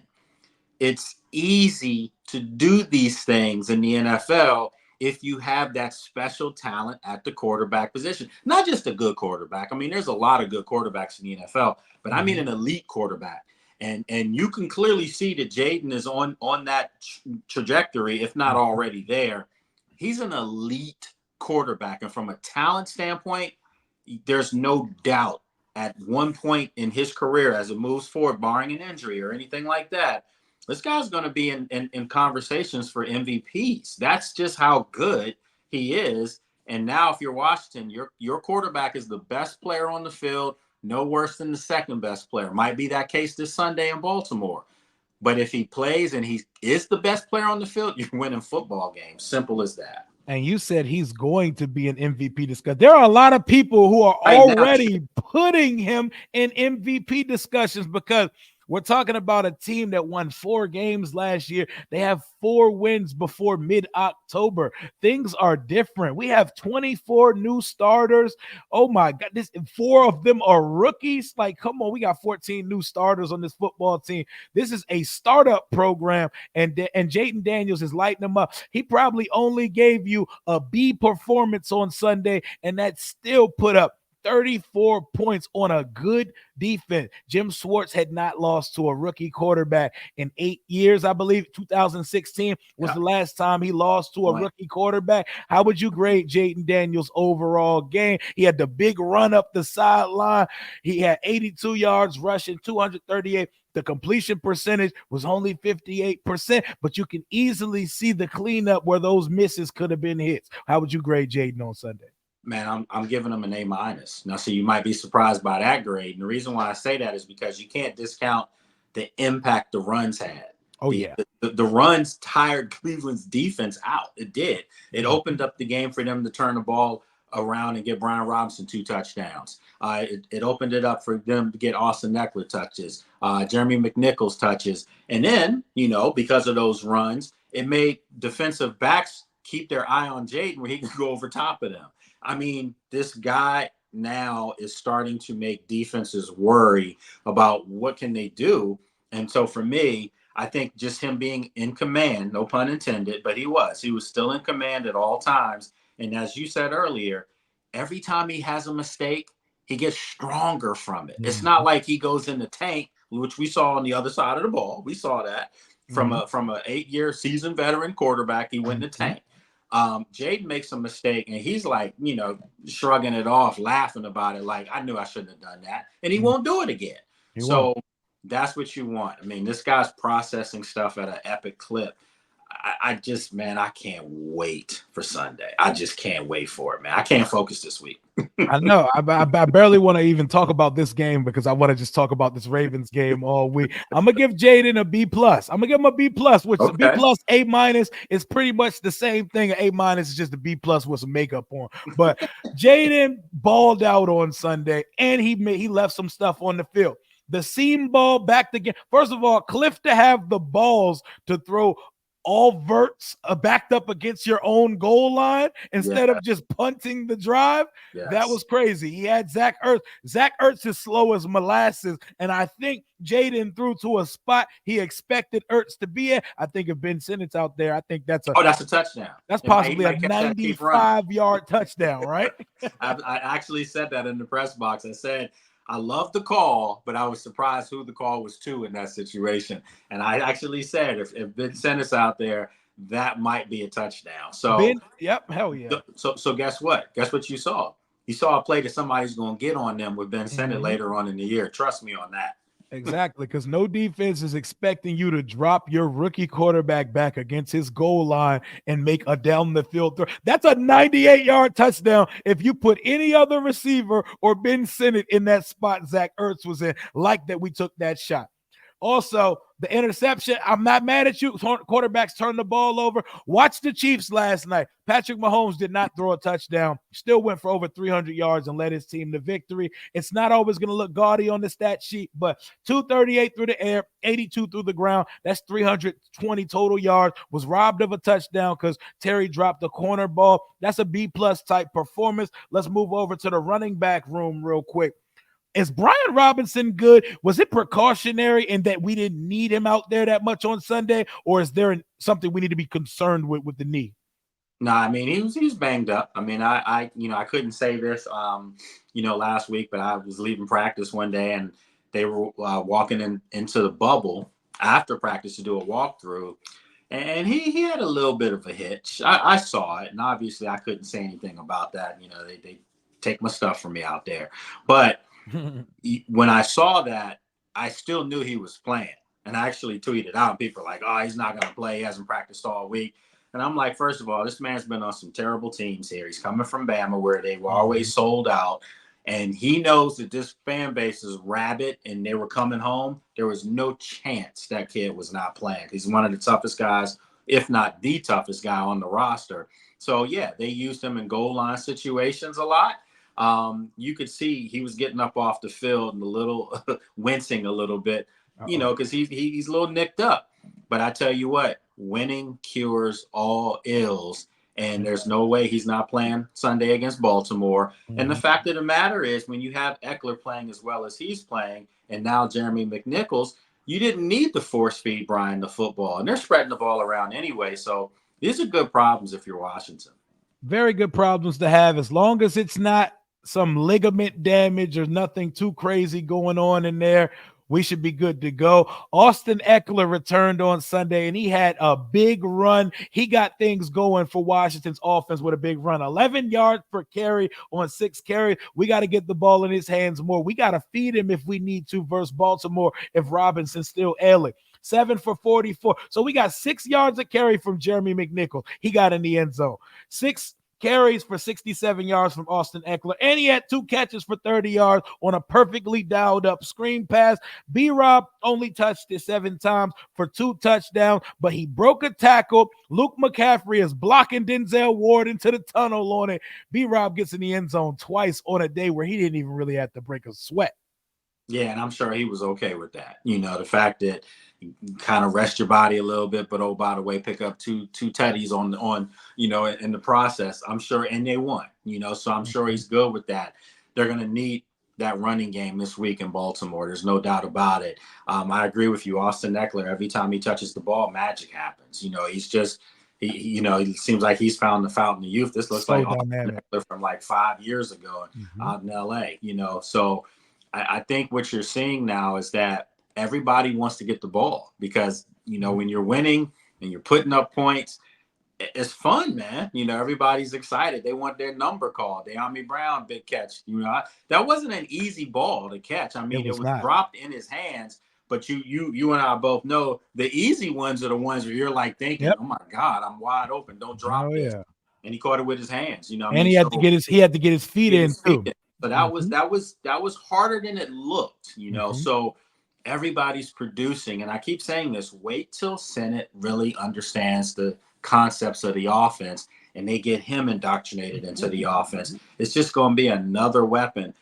it's easy to do these things in the NFL if you have that special talent at the quarterback position. Not just a good quarterback. I mean, there's a lot of good quarterbacks in the NFL, but I mean Mhm. an elite quarterback. And you can clearly see that Jaden is on that trajectory, if not Mhm. already there. He's an elite quarterback, and from a talent standpoint, there's no doubt at one point in his career as it moves forward, barring an injury or anything like that, this guy's going to be in conversations for MVPs. That's just how good he is. And now, if you're Washington, your quarterback is the best player on the field, no worse than the second best player. Might be that case this Sunday in Baltimore. But if he plays and he is the best player on the field, you're winning football games. Simple as that. And you said he's going to be an MVP discussion. There are a lot of people who are Right now, already putting him in MVP discussions because we're talking about a team that won 4 games last year. They have 4 wins before mid-October. Things are different. We have 24 new starters. Oh my God, this 4 of them are rookies. Like, come on, we got 14 new starters on this football team. This is a startup program, and Jayden Daniels is lighting them up. He probably only gave you a B performance on Sunday, and that still put up 34 points on a good defense. Jim Schwartz had not lost to a rookie quarterback in 8 years, I believe. 2016 was yeah, the last time he lost to a point. rookie quarterback. How would you grade Jayden Daniels' overall game? He had the big run up the sideline. He had 82 yards rushing, 238. The completion percentage was only 58%, but you can easily see the cleanup where those misses could have been hits. How would you grade Jayden on Sunday? Man, I'm giving them an A minus. Now, so you might be surprised by that grade. And the reason why I say that is because you can't discount the impact the runs had. Oh, The, yeah. the runs tired Cleveland's defense out. It did. It Mhm. opened up the game for them to turn the ball around and get Brian Robinson 2 touchdowns. It opened it up for them to get Austin Eckler touches, Jeremy McNichols touches. And then, because of those runs, it made defensive backs keep their eye on Jaden where he could go over top of them. I mean, this guy now is starting to make defenses worry about what can they do. And so for me, I think just him being in command, no pun intended, but he was still in command at all times. And as you said earlier, every time he has a mistake, he gets stronger from it. It's not Mhm. like he goes in the tank, which we saw on the other side of the ball. We saw that Mhm. from a 8-year seasoned veteran quarterback. He went in the Mhm. tank. Jaden makes a mistake and he's like, shrugging it off, laughing about it, like, I knew I shouldn't have done that. And he Mhm. won't do it again. He won't. So that's what you want. I mean, this guy's processing stuff at an epic clip. I just, man, I can't wait for Sunday. I just can't wait for it, man. I can't focus this week. I know. I barely want to even talk about this game because I want to just talk about this Ravens game all week. I'm gonna give Jaden a B plus. I'm gonna give him a B plus, which is a B Okay. plus, A minus is pretty much the same thing. An A minus is just a B plus with some makeup on. But Jaden balled out on Sunday, and he left some stuff on the field. The seam ball back again. First of all, Cliff to have the balls to throw all verts backed up against your own goal line Yeah. instead of just punting the drive. That Yes. was crazy. He had Zach Ertz. Zach Ertz is slow as molasses, and I think Jaden threw to a spot he expected Ertz to be at. I think if Ben Simmons out there, I think Oh, that's a touchdown. that's He possibly a might catch that, keep running. 95-yard touchdown, right? I actually said that in the press box. I said, I love the call, but I was surprised who the call was to in that situation. And I actually said, if Ben Simmons out there, that might be a touchdown. So, Ben, yep, hell yeah. so guess what? Guess what you saw? You saw a play that somebody's going to get on them with Ben Sinnott Mhm. later on in the year. Trust me on that. Exactly, because no defense is expecting you to drop your rookie quarterback back against his goal line and make a down the field throw. That's a 98-yard touchdown. If you put any other receiver or Ben Sinnott in that spot Zach Ertz was in, like that, we took that shot. Also, the interception, I'm not mad at you. Quarterbacks turn the ball over. Watch the Chiefs last night. Patrick Mahomes did not throw a touchdown, still went for over 300 yards and led his team to victory. It's not always going to look gaudy on the stat sheet, but 238 through the air, 82 through the ground. That's 320 total yards. Was robbed of a touchdown because Terry dropped a corner ball. That's a B-plus type performance. Let's move over to the running back room real quick. Is Brian Robinson good? Was it precautionary in that we didn't need him out there that much on Sunday, or is there something we need to be concerned with the knee? No, I mean he was banged up. I mean I couldn't say this last week, but I was leaving practice one day and they were walking into the bubble after practice to do a walkthrough, and he had a little bit of a hitch. I saw it, and obviously I couldn't say anything about that. They take my stuff from me out there, but when I saw that, I still knew he was playing. And I actually tweeted out, and people are like, oh, he's not going to play. He hasn't practiced all week. And I'm like, first of all, this man's been on some terrible teams here. He's coming from Bama where they were always sold out. And he knows that this fan base is rabid and they were coming home. There was no chance that kid was not playing. He's one of the toughest guys, if not the toughest guy on the roster. So, yeah, they used him in goal line situations a lot. You could see he was getting up off the field and a little wincing a little bit, because he's a little nicked up. But I tell you what, winning cures all ills. And there's no way he's not playing Sunday against Baltimore. And the fact of the matter is, when you have Eckler playing as well as he's playing, and now Jeremy McNichols, you didn't need to force feed Brian the football. And they're spreading the ball around anyway. So these are good problems if you're Washington. Very good problems to have as long as it's not some ligament damage or nothing too crazy going on in there. We should be good to go. Austin Eckler returned on Sunday and he had a big run. He got things going for Washington's offense with a big run. 11 yards per carry on 6 carries. We got to get the ball in his hands more. We got to feed him if we need to versus Baltimore if Robinson's still ailing. 7 for 44. So we got 6 yards of carry from Jeremy McNichols. He got in the end zone. 6 carries for 67 yards from Austin Eckler, and he had 2 catches for 30 yards on a perfectly dialed up screen pass. B-Rob only touched it 7 times for 2 touchdowns, but he broke a tackle. Luke McCaffrey is blocking Denzel Ward into the tunnel on it. B-Rob gets in the end zone twice on a day where he didn't even really have to break a sweat. Yeah, and I'm sure he was okay with that. The fact that you kind of rest your body a little bit, but oh, by the way, pick up two tutties on in the process. I'm sure, and they won. So I'm sure he's good with that. They're gonna need that running game this week in Baltimore. There's no doubt about it. I agree with you, Austin Eckler. Every time he touches the ball, magic happens. He's just it seems like he's found the fountain of youth. This looks So like Austin dynamic. Eckler from like 5 years ago out in LA. So. I think what you're seeing now is that everybody wants to get the ball because, when you're winning and you're putting up points, it's fun, man. Everybody's excited. They want their number called. De'Ami Brown, big catch. That wasn't an easy ball to catch. I It mean, it was was not. dropped in his hands, but you and I both know the easy ones are the ones where you're like thinking, Yep. oh my God, I'm wide open. Don't drop Oh this. yeah. And he caught it with his hands. You know what I And mean? he had to So get his feet get in his feet too. in. So Mm-hmm. that was harder than it looked, Mm-hmm. So everybody's producing, and I keep saying this: wait till Senate really understands the concepts of the offense, and they get him indoctrinated into the offense. It's just going to be another weapon.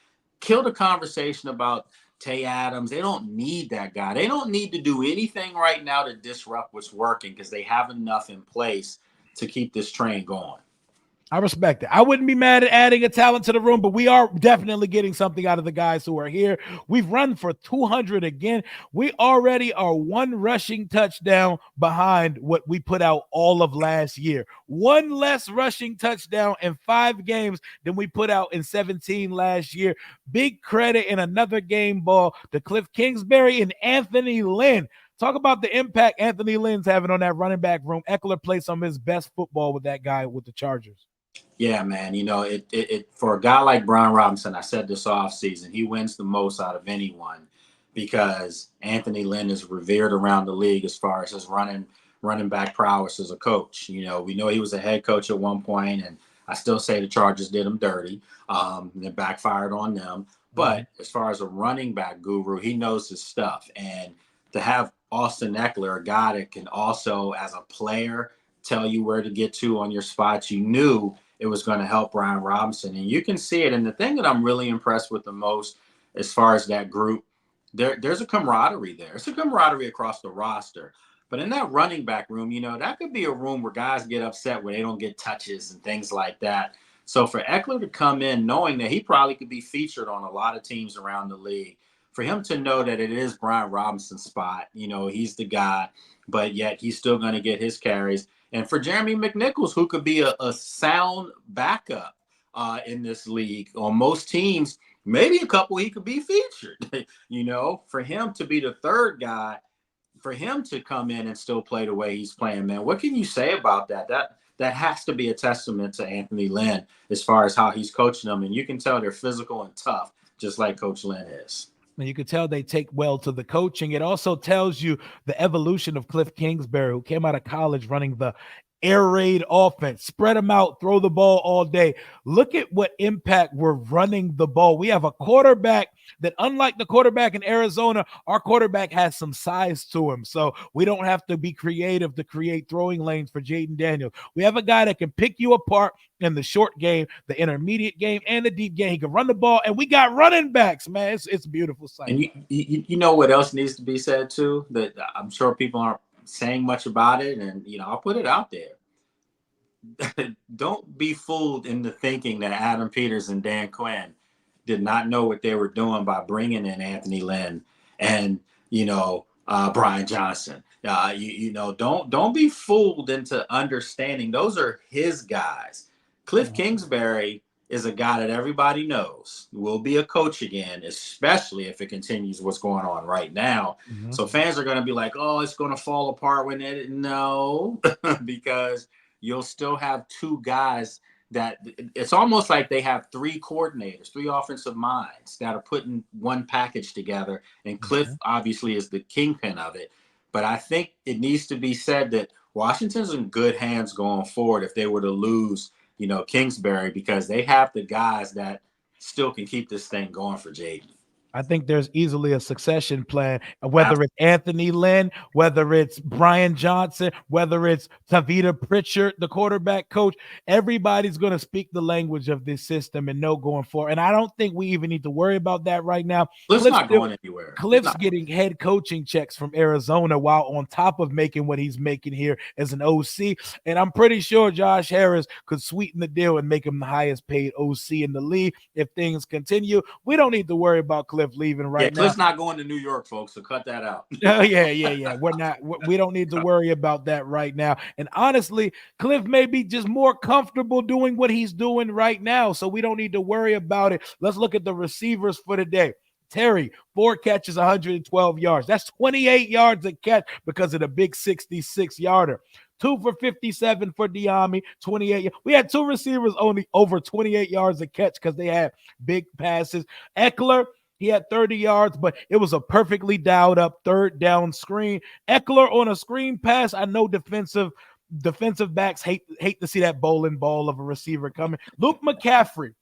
Kill the conversation about Tay Adams. They don't need that guy. They don't need to do anything right now to disrupt what's working because they have enough in place to keep this train going. I respect it. I wouldn't be mad at adding a talent to the room, but we are definitely getting something out of the guys who are here. We've run for 200 again. We already are 1 rushing touchdown behind what we put out all of last year. 1 less rushing touchdown in 5 games than we put out in 17 last year. Big credit in another game ball to Cliff Kingsbury and Anthony Lynn. Talk about the impact Anthony Lynn's having on that running back room. Eckler played some of his best football with that guy with the Chargers. Yeah, man. It for a guy like Brian Robinson, I said this off season, he wins the most out of anyone because Anthony Lynn is revered around the league as far as his running back prowess as a coach. We know he was a head coach at one point, and I still say the Chargers did him dirty. And it backfired on them. Mhm. But as far as a running back guru, he knows his stuff. And to have Austin Eckler, a guy that can also, as a player, tell you where to get to on your spots, you knew it was going to help Brian Robinson. And you can see it. And the thing that I'm really impressed with the most as far as that group, there's a camaraderie there. It's a camaraderie across the roster. But in that running back room, that could be a room where guys get upset where they don't get touches and things like that. So for Eckler to come in knowing that he probably could be featured on a lot of teams around the league, for him to know that it is Brian Robinson's spot, he's the guy, but yet he's still going to get his carries. And for Jeremy McNichols, who could be a sound backup in this league on most teams, maybe a couple he could be featured, for him to be the third guy, for him to come in and still play the way he's playing, man, what can you say about that? That has to be a testament to Anthony Lynn as far as how he's coaching them. And you can tell they're physical and tough, just like Coach Lynn is. And you can tell they take well to the coaching. It also tells you the evolution of Cliff Kingsbury, who came out of college running the air raid offense, spread them out, throw the ball all day. Look at what impact we're running the ball. We have a quarterback that, unlike the quarterback in Arizona, our quarterback has some size to him. So we don't have to be creative to create throwing lanes for Jayden Daniels. We have a guy that can pick you apart in the short game, the intermediate game, and the deep game. He can run the ball, and we got running backs, man. It's a beautiful sight. And you know what else needs to be said too, that I'm sure people aren't saying much about it, and I'll put it out there. Don't be fooled into thinking that Adam Peters and Dan Quinn did not know what they were doing by bringing in Anthony Lynn and Brian Johnson. Don't be fooled into understanding those are his guys. Cliff Kingsbury is a guy that everybody knows will be a coach again, especially if it continues what's going on right now. Mhm. So fans are going to be like, oh, it's going to fall apart when it. No, because you'll still have two guys that it's almost like they have three coordinators, three offensive minds that are putting one package together. And Cliff obviously is the kingpin of it. But I think it needs to be said that Washington's in good hands going forward if they were to lose Kingsbury, because they have the guys that still can keep this thing going for Jaden. I think there's easily a succession plan, whether it's Anthony Lynn, whether it's Brian Johnson, whether it's Tavita Pritchard, the quarterback coach. Everybody's going to speak the language of this system and know going forward. And I don't think we even need to worry about that right now. Cliff's not going anywhere. Cliff's getting head coaching checks from Arizona while on top of making what he's making here as an OC. And I'm pretty sure Josh Harris could sweeten the deal and make him the highest paid OC in the league if things continue. We don't need to worry about Cliff leaving right now. Cliff's not going to New York, folks, so cut that out. Oh, yeah. We don't need to worry about that right now. And honestly, Cliff may be just more comfortable doing what he's doing right now, so we don't need to worry about it. Let's look at the receivers for today. Terry, 4 catches, 112 yards. That's 28 yards a catch because of the big 66-yarder. 2 for 57 for Diami, 28. We had 2 receivers only over 28 yards a catch because they had big passes. Eckler, he had 30 yards, but it was a perfectly dialed up third down screen. Eckler on a screen pass. I know defensive backs hate to see that bowling ball of a receiver coming. Luke McCaffrey,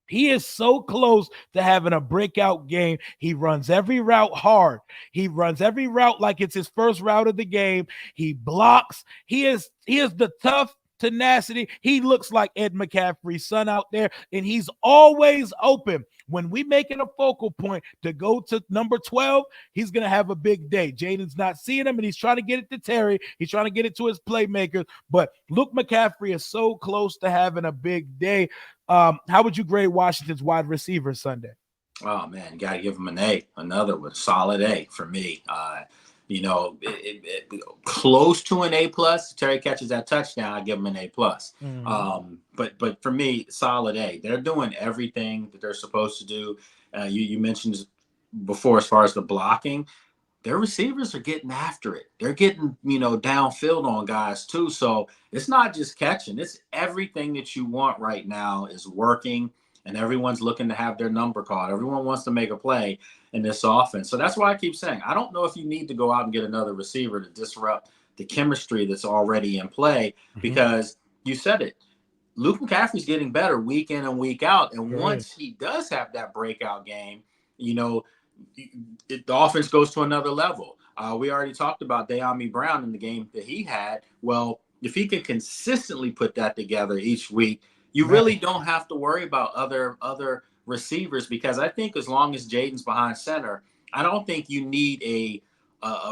he is so close to having a breakout game. He runs every route hard. He runs every route like it's his first route of the game. He blocks. He is the tough tenacity. He looks like Ed McCaffrey's son out there, and he's always open. When we make it a focal point to go to number 12, he's going to have a big day. Jaden's not seeing him, and he's trying to get it to Terry. He's trying to get it to his playmakers. But Luke McCaffrey is so close to having a big day. How would you grade Washington's wide receiver Sunday? Oh, man, you got to give him an A. Another one, solid A for me. Close to an A+. Terry catches that touchdown, I give him an A+. But for me, solid A. They're doing everything that they're supposed to do. You mentioned before as far as the blocking, their receivers are getting after it. They're getting, downfield on guys too. So it's not just catching. It's everything that you want right now is working, and everyone's looking to have their number called. Everyone wants to make a play in this offense. So that's why I keep saying, I don't know if you need to go out and get another receiver to disrupt the chemistry that's already in play, Mhm. because you said it. Luke McCaffrey's getting better week in and week out. And Sure is. once he does have that breakout game, you know, the offense goes to another level. We already talked about De'Ami Brown in the game that he had. Well, if he can consistently put that together each week, you Man, really don't have to worry about other receivers, because I think as long as Jaden's behind center, I don't think you need a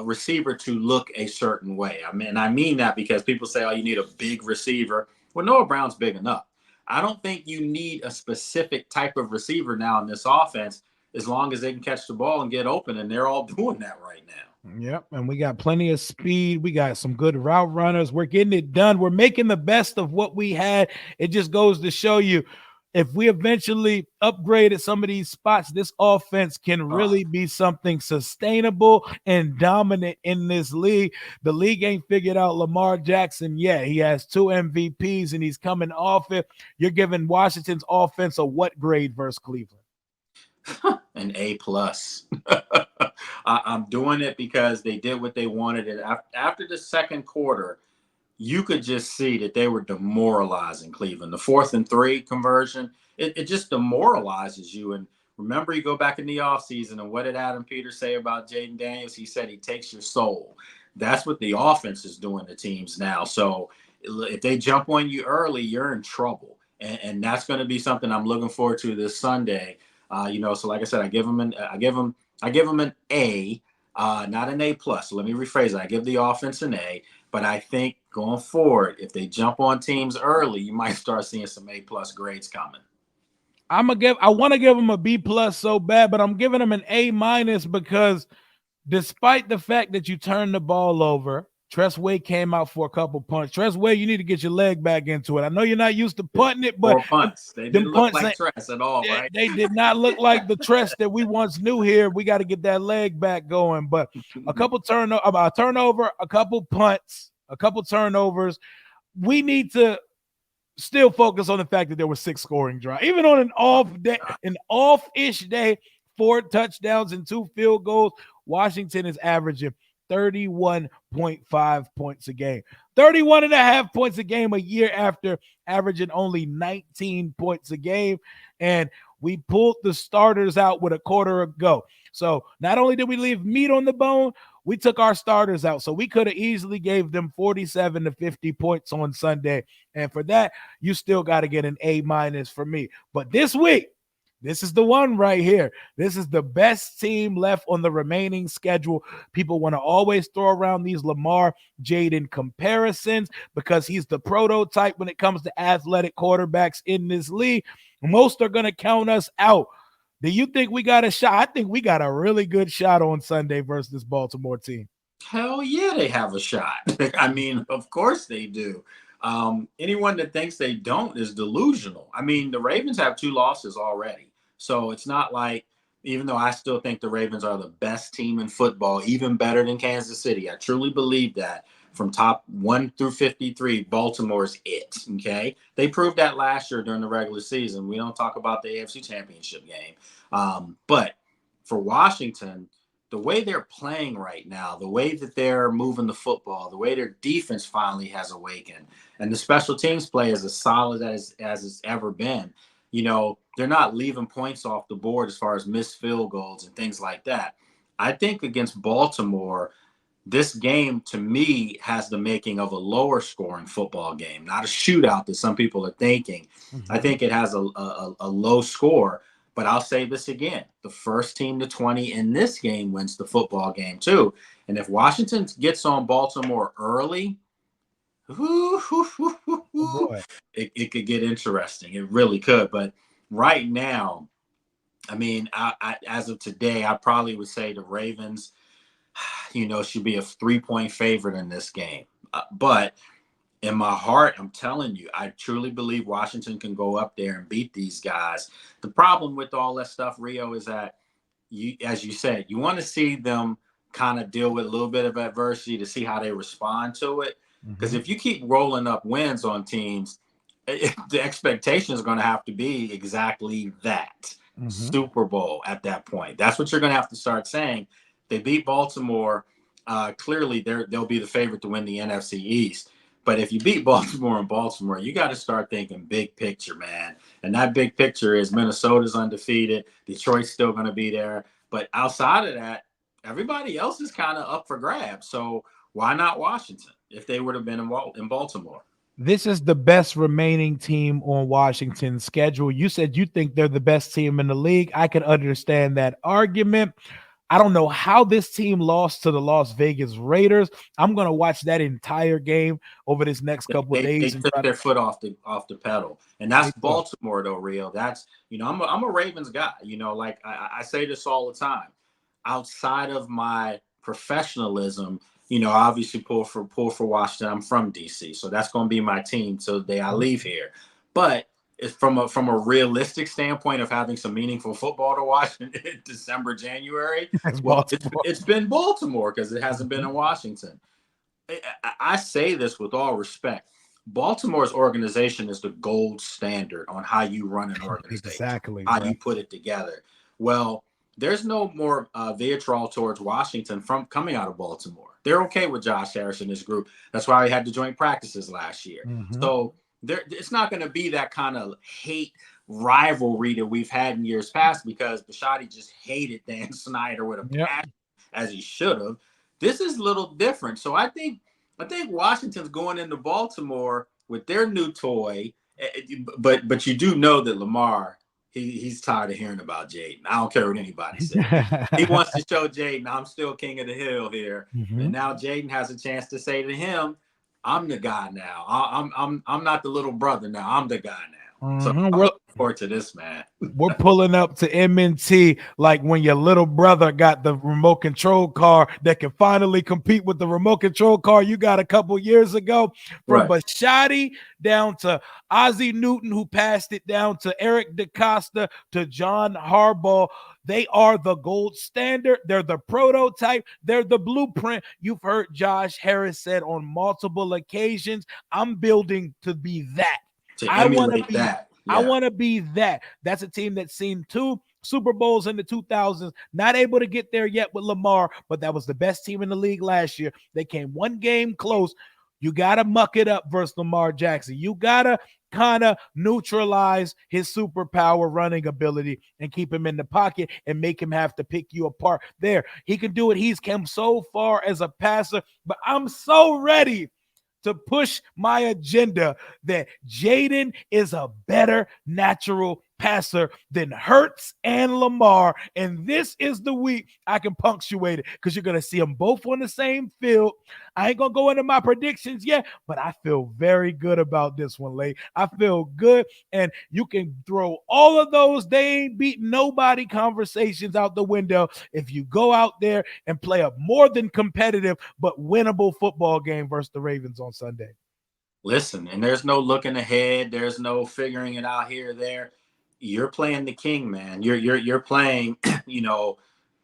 receiver to look a certain way. I mean that because people say, "Oh, you need a big receiver." Well, Noah Brown's big enough. I don't think you need a specific type of receiver now in this offense, as long as they can catch the ball and get open, and they're all doing that right now. yep, and we got plenty of speed. We got some good route runners. We're getting it done. We're making the best of what we had. It just goes to show you, if we eventually upgraded some of these spots, this offense can Oh, really be something sustainable and dominant in this league. The league ain't figured out Lamar Jackson yet. He has 2 MVPs and he's coming off it. You're giving Washington's offense a what grade versus Cleveland? an A plus. I'm doing it because they did what they wanted. And after the second quarter, you could just see that they were demoralizing Cleveland. The 4th and 3 conversion, it just demoralizes you. And remember, you go back in the offseason, and what did Adam Peters say about Jayden Daniels? He said he takes your soul. That's what the offense is doing to teams now. So if they jump on you early, you're in trouble. And that's going to be something I'm looking forward to this Sunday. So like I said, I give them an A, not an A plus. So let me rephrase it. I give the offense an A. But I think going forward, if they jump on teams early, you might start seeing some A plus grades coming. I want to give him a B plus so bad, but I'm giving him an A minus because despite the fact that you turned the ball over, Tressway came out for a couple punts. Tressway, you need to get your leg back into it. I know you're not used to punting it, but Or punts. They them didn't look punts like ain't, Tress at all, they, right? they did not look like the Tress that we once knew here. We got to get that leg back going. But a couple turnover, a couple punts, a couple turnovers. We need to still focus on the fact that there were 6 scoring drives. Even on an off-ish day, 4 touchdowns and 2 field goals, Washington is averaging 31.5 points a game. 31 and a half points a game a year after averaging only 19 points a game. And we pulled the starters out with a quarter ago. So not only did we leave meat on the bone, we took our starters out. So we could have easily gave them 47 to 50 points on Sunday. And for that, you still got to get an A minus for me. But this week, this is the one right here. This is the best team left on the remaining schedule. People want to always throw around these Lamar Jaden comparisons because he's the prototype when it comes to athletic quarterbacks in this league. Most are going to count us out. Do you think we got a shot? I think we got a really good shot on Sunday versus this Baltimore team. Hell yeah, they have a shot. I mean, of course they do. Anyone that thinks they don't is delusional. I mean, the Ravens have 2 losses already. So it's not like, even though I still think the Ravens are the best team in football, even better than Kansas City. I truly believe that. From top 1 through 53, Baltimore's it. Okay. They proved that last year during the regular season. We don't talk about the AFC Championship game. But for Washington, the way they're playing right now, the way that they're moving the football, the way their defense finally has awakened, and the special teams play is as solid as it's ever been. They're not leaving points off the board as far as missed field goals and things like that. I think against Baltimore, this game to me has the making of a lower scoring football game, not a shootout that some people are thinking. I Mhm. think it has a low score, but I'll say this again. The first team to 20 in this game wins the football game too. And if Washington gets on Baltimore early, Oh boy. it could get interesting. It really could. But right now, I mean, as of today, I probably would say the Ravens should be a 3-point favorite in this game. But in my heart, I'm telling you, I truly believe Washington can go up there and beat these guys. The problem with all that stuff, Rio, is that as you said, you want to see them kind of deal with a little bit of adversity to see how they respond to it. Because Mhm. if you keep rolling up wins on teams, the expectation is going to have to be exactly that Mhm. Super Bowl at that point. That's what you're going to have to start saying. They beat Baltimore. Clearly, they'll be the favorite to win the NFC East. But if you beat Baltimore in Baltimore, you got to start thinking big picture, man. And that big picture is Minnesota's undefeated. Detroit's still going to be there. But outside of that, everybody else is kind of up for grabs. So why not Washington if they would have been in Baltimore? This is the best remaining team on Washington's schedule. You said you think they're the best team in the league. I can understand that argument. I don't know how this team lost to the Las Vegas Raiders. I'm going to watch that entire game over this next couple of They days and took try to their foot off the pedal, and they that's took. Baltimore though. Real, that's I'm a Ravens guy. Like I say this all the time. Outside of my professionalism, obviously pull for Washington. I'm from DC, so that's going to be my team till the day I leave here. But it's from a realistic standpoint of having some meaningful football to watch in December, January. It's Well, Baltimore. it's been Baltimore because it hasn't been Mhm. in Washington. I say this with all respect. Baltimore's organization is the gold standard on how you run an organization, Exactly, how bro. you put it together. Well, there's no more vitriol towards Washington from coming out of Baltimore. They're okay with Josh Harris and his group. That's why we had the joint practices last year. Mhm. So it's not going to be that kind of hate rivalry that we've had in years past because Bisciotti just hated Dan Snyder with a Yep. passion as he should have. This is a little different. So I think Washington's going into Baltimore with their new toy, but you do know that Lamar he's tired of hearing about Jaden. I don't care what anybody says. He wants to show Jaden I'm still king of the hill here, and Mhm. now Jaden has a chance to say to him, "I'm the guy now. I'm not the little brother now. I'm the guy now." So Mhm. I'm looking forward to this, man. We're pulling up to MNT like when your little brother got the remote control car that can finally compete with the remote control car you got a couple years ago. From Right. Bisciotti down to Ozzie Newton, who passed it down to Eric DeCosta to John Harbaugh. They are the gold standard. They're the prototype. They're the blueprint. You've heard Josh Harris said on multiple occasions, I'm building to be that. To I want to emulate be that. I Yeah. want to be that. That's a team that's seen two Super Bowls in the 2000s, not able to get there yet with Lamar, but that was the best team in the league last year. They came one game close. You got to muck it up versus Lamar Jackson. You got to kind of neutralize his superpower running ability and keep him in the pocket and make him have to pick you apart there. He can do it. He's come so far as a passer, but I'm so ready to push my agenda that Jaden is a better natural passer than Hurts and Lamar. And this is the week I can punctuate it because you're going to see them both on the same field. I ain't going to go into my predictions yet, but I feel very good about this one, Lay. I feel good. And you can throw all of those they ain't beating nobody conversations out the window if you go out there and play a more than competitive but winnable football game versus the Ravens on Sunday. Listen, and there's no looking ahead. There's no figuring it out here or there. You're playing the king, man. You're playing, the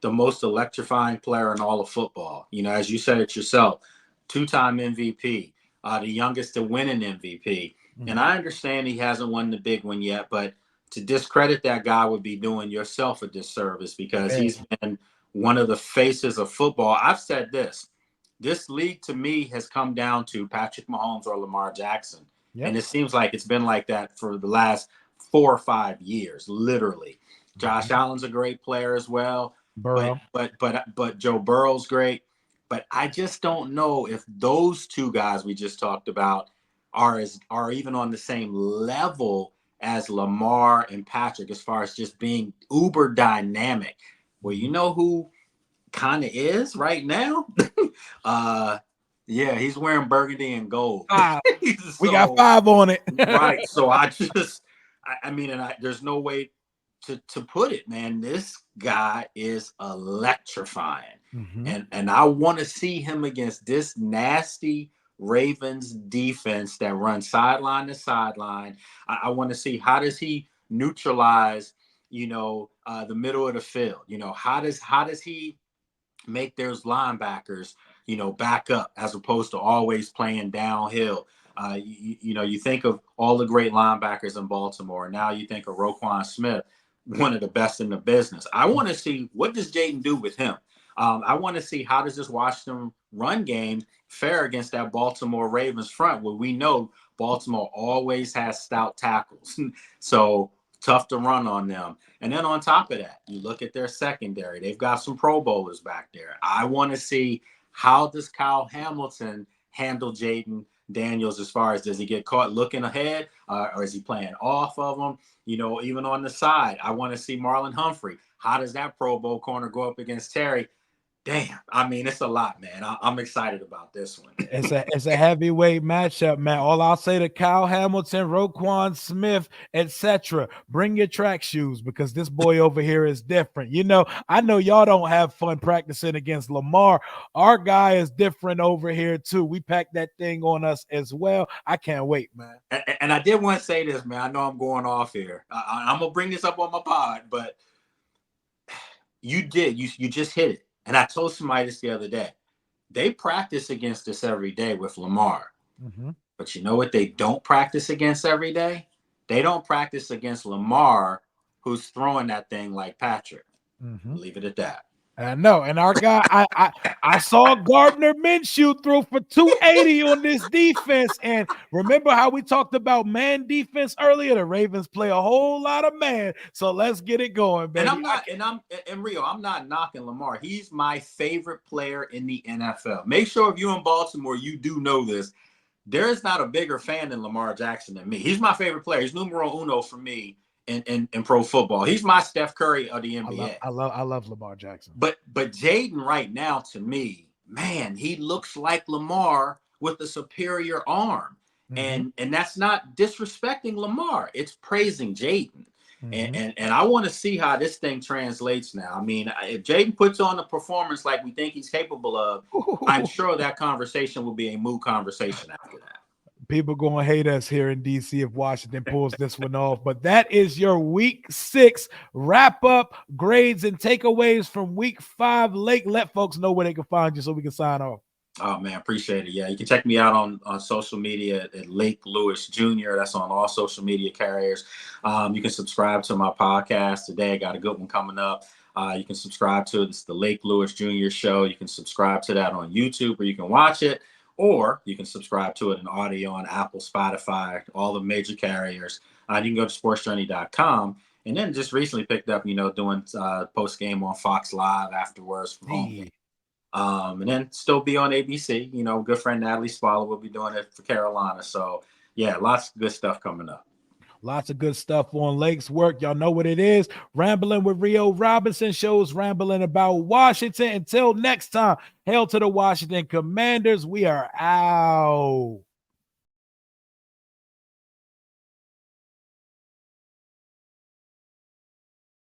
most electrifying player in all of football. As you said it yourself, two-time MVP, the youngest to win an MVP. And Mhm. I understand he hasn't won the big one yet, but to discredit that guy would be doing yourself a disservice because Hey, he's been one of the faces of football. I've said this league to me has come down to Patrick Mahomes or Lamar Jackson. yep. And it seems like it's been like that for the last 4 or 5 years, literally. Josh Mhm. Allen's a great player as well, but Burrow. but Joe Burrow's great. But I just don't know if those two guys we just talked about are even on the same level as Lamar and Patrick as far as just being uber dynamic. Well, you Mhm. know who kind of is right now? uh yeah, he's wearing burgundy and gold. Five. We got So five on it. right. So I mean, and there's no way to put it, man. This guy is electrifying, Mhm. and I want to see him against this nasty Ravens defense that runs sideline to sideline. I want to see how does he neutralize, the middle of the field. How does he make their linebackers, back up as opposed to always playing downhill. You think of all the great linebackers in Baltimore. Now you think of Roquan Smith, one of the best in the business. I want to see, what does Jayden do with him? I want to see, how does this Washington run game fare against that Baltimore Ravens front, where we know Baltimore always has stout tackles. So tough to run on them. And then on top of that, you look at their secondary. They've got some Pro Bowlers back there. I want to see, how does Kyle Hamilton handle Jayden Daniels, as far as, does he get caught looking ahead, or is he playing off of him? Even on the side, I want to see Marlon Humphrey. How does that Pro Bowl corner go up against Terry? Damn, I mean, it's a lot, man. I'm excited about this one. It's a heavyweight matchup, man. All I'll say to Kyle Hamilton, Roquan Smith, etc. Bring your track shoes, because this boy over here is different. I know y'all don't have fun practicing against Lamar. Our guy is different over here too. We packed that thing on us as well. I can't wait, man. And I did want to say this, man. I know I'm going off here. I'm gonna bring this up on my pod, but you just hit it. And I told somebody this the other day. They practice against this every day with Lamar. Mm-hmm. But you know what they don't practice against every day? They don't practice against Lamar, who's throwing that thing like Patrick. Mm-hmm. Leave it at that. I know. And our guy, I saw Gardner Minshew throw for 280 on this defense. And remember how we talked about man defense earlier? The Ravens play a whole lot of man. So let's get it going, baby. And Rio, I'm not knocking Lamar. He's my favorite player in the NFL. Make sure if you're in Baltimore, you do know this. There is not a bigger fan than Lamar Jackson than me. He's my favorite player. He's numero uno for me in pro football. He's my Steph Curry of the NBA. I love Lamar Jackson. But Jayden right now, to me, man, he looks like Lamar with a superior arm. Mm-hmm. And that's not disrespecting Lamar. It's praising Jayden. Mm-hmm. And I want to see how this thing translates now. I mean, if Jayden puts on a performance like we think he's capable of, I'm sure that conversation will be a moot conversation after that. People going to hate us here in DC if Washington pulls this one off. But that is your week 6 wrap up, grades, and takeaways from week 5. Lake, let folks know where they can find you so we can sign off. Oh, man, appreciate it. Yeah, you can check me out on social media at Lake Lewis Jr. That's on all social media carriers. You can subscribe to my podcast today. I got a good one coming up. You can subscribe to it. It's the Lake Lewis Jr. Show. You can subscribe to that on YouTube, or you can watch it. Or you can subscribe to it in audio on Apple, Spotify, all the major carriers. You can go to sportsjourney.com. And then just recently picked up, doing post game on Fox Live afterwards from home. And then still be on ABC. Good friend Natalie Spalla will be doing it for Carolina. So, yeah, lots of good stuff coming up. Lots of good stuff on Lake's work. Y'all know what it is. Rambling with Rio Robinson shows rambling about Washington. Until next time, hail to the Washington Commanders. We are out.